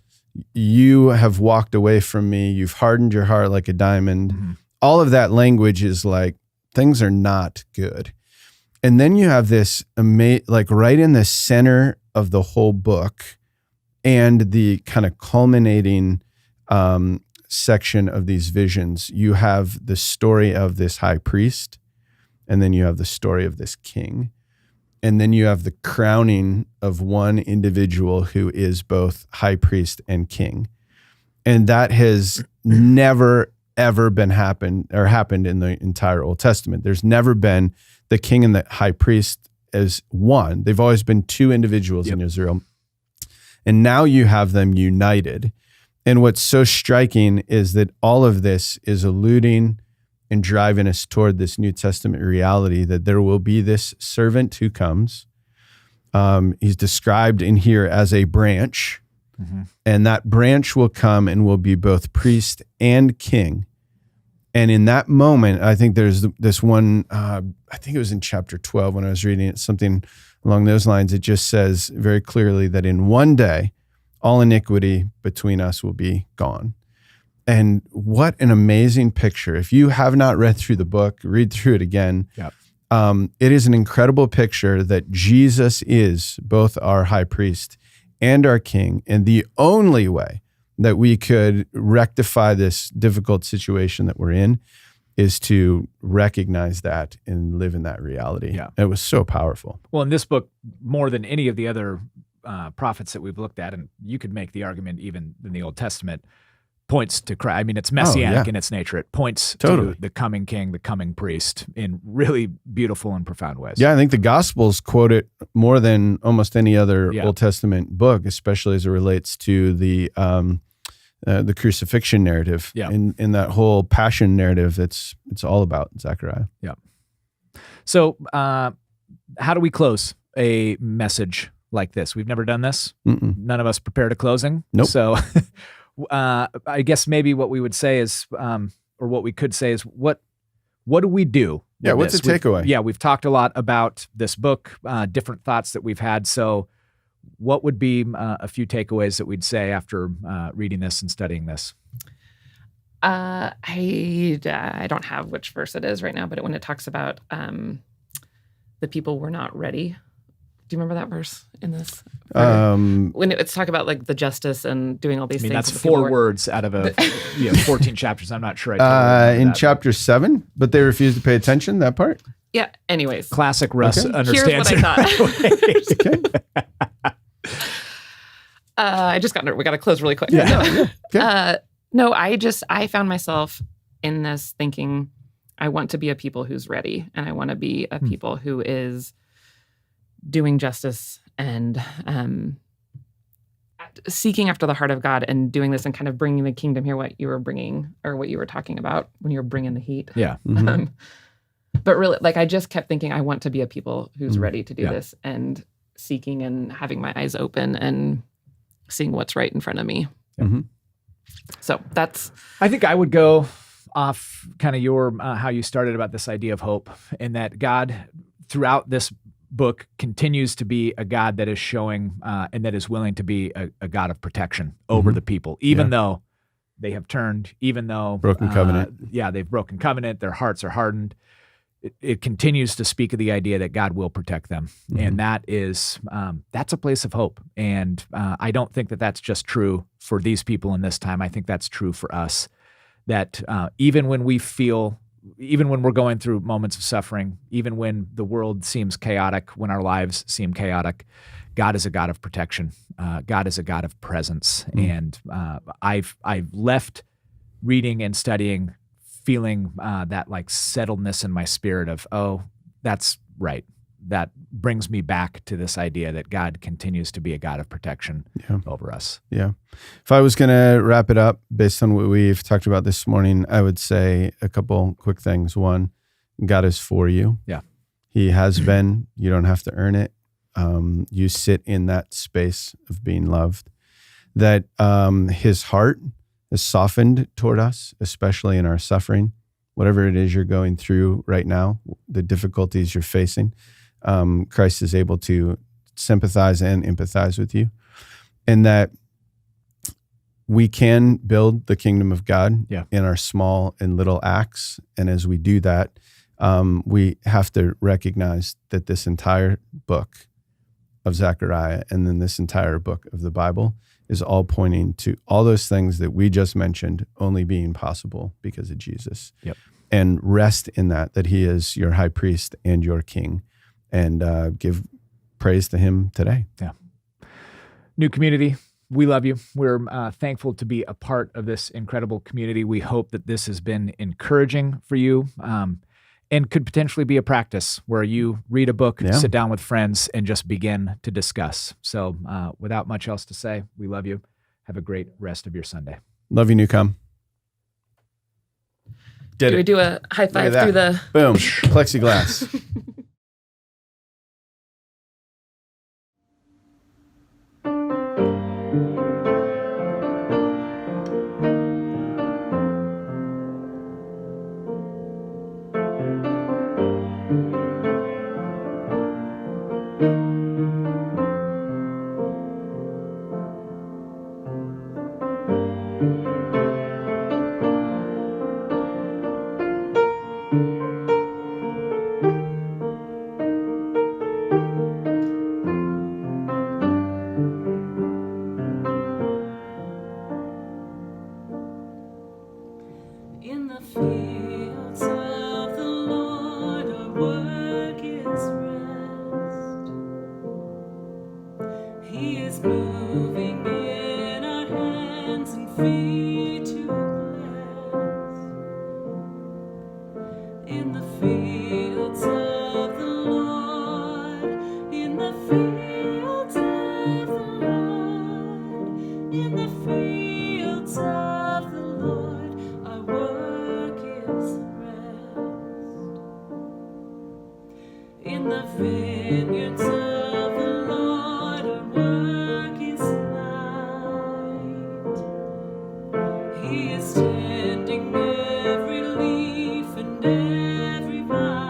You have walked away from me. You've hardened your heart like a diamond. Mm-hmm. All of that language is like, things are not good. And then you have this like right in the center of the whole book and the kind of culminating section of these visions, you have the story of this high priest, and then you have the story of this king. And then you have the crowning of one individual who is both high priest and king. And that has never, ever happened in the entire Old Testament. There's never been the king and the high priest as one. They've always been two individuals in Israel. And now you have them united. And what's so striking is that all of this is alluding and driving us toward this New Testament reality that there will be this servant who comes. He's described in here as a branch, and that branch will come and will be both priest and king. And in that moment, I think there's this one, I think it was in chapter 12 when I was reading it, something along those lines. It just says very clearly that in one day, all iniquity between us will be gone. And what an amazing picture. If you have not read through the book, read through it again. Yep. It is an incredible picture that Jesus is both our high priest and our king. And the only way that we could rectify this difficult situation that we're in is to recognize that and live in that reality. Yeah. It was so powerful. Well, in this book, more than any of the other prophets that we've looked at, and you could make the argument even in the Old Testament, points to Christ. I mean, it's messianic in its nature. It points to the coming king, the coming priest in really beautiful and profound ways. Yeah, I think the Gospels quote it more than almost any other Old Testament book, especially as it relates to the crucifixion narrative. Yeah. In that whole passion narrative, it's all about Zechariah. Yeah. So how do we close a message like this? We've never done this. Mm-mm. None of us prepared a closing. Nope. So I guess maybe what we would say is, or what we could say is, what do we do? Yeah, what's the takeaway? We've talked a lot about this book, different thoughts that we've had. So what would be a few takeaways that we'd say after reading this and studying this? I don't have which verse it is right now, but when it talks about the people were not ready. Do you remember that verse in this? When it's talk about like the justice and doing all these things. That's 4 words out of 14 chapters. I'm not sure. In chapter 7, but they refused to pay attention, that part? Yeah. Anyways. Classic Russ understands. Here's what I thought. We got to close really quick. No, I found myself in this thinking, I want to be a people who's ready, and I want to be a people who is doing justice and that seeking after the heart of God and doing this and kind of bringing the kingdom here, what you were bringing or what you were talking about when you were bringing the heat. Yeah. But really, like, I just kept thinking, I want to be a people who's ready to do Yeah. this and seeking and having my eyes open and seeing what's right in front of me. So that's, I think I would go off kind of your how you started about this idea of hope, and that God throughout this book continues to be a God that is showing and that is willing to be a God of protection over the people, even though they have turned, even though Broken covenant. They've broken covenant, their hearts are hardened. It continues to speak of the idea that God will protect them, and that is that's a place of hope. And I don't think that that's just true for these people in this time. I think that's true for us. That even when we're going through moments of suffering, even when the world seems chaotic, when our lives seem chaotic, God is a God of protection. God is a God of presence. And I've left reading and studying feeling that like settledness in my spirit of, oh, that's right. That brings me back to this idea that God continues to be a God of protection over us. Yeah. If I was going to wrap it up based on what we've talked about this morning, I would say a couple quick things. One, God is for you. Yeah. He has been. You don't have to earn it. You sit in that space of being loved. That his heart is softened toward us, especially in our suffering. Whatever it is you're going through right now, the difficulties you're facing, Christ is able to sympathize and empathize with you. And that we can build the kingdom of God in our small and little acts. And as we do that, we have to recognize that this entire book of Zechariah and then this entire book of the Bible is all pointing to all those things that we just mentioned only being possible because of Jesus. Yep. And rest in that he is your high priest and your king, and give praise to him today. Yeah. New community, we love you. We're thankful to be a part of this incredible community. We hope that this has been encouraging for you, and could potentially be a practice where you read a book, sit down with friends, and just begin to discuss. So without much else to say, we love you. Have a great rest of your Sunday. Love you, Newcom. Do we do a high five through the... Boom. Plexiglass. In the fields of the Lord, our work is rest. He is moving in our hands and feet to bless. In the fields of the Lord, in the fields of the Lord, in the fields of the Lord, our work is rest. In the vineyards of the Lord, our work is light. He is tending every leaf and every vine.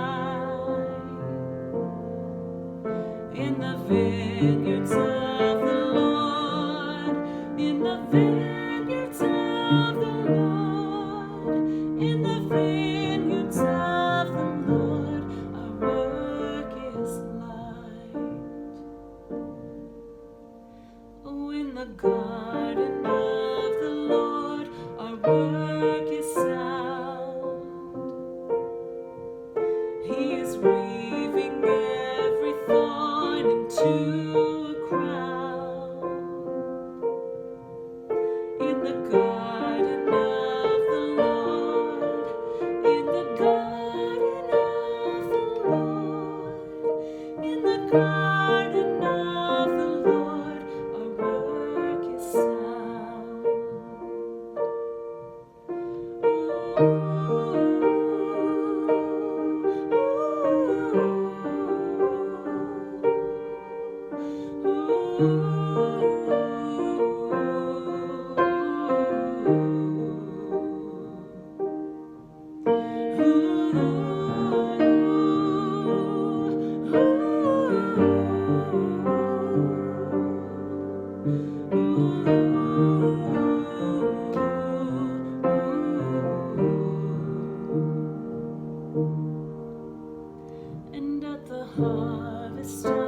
In the vineyards of the Lord, in the vineyards of the Lord, in the vineyards of the Lord, our work is light. Oh, in the garden of the Lord, our work is sound. He is weaving every thorn into a crown. In the garden of the Lord, in the garden of the Lord, in the garden of the Lord, our work is And at the harvest time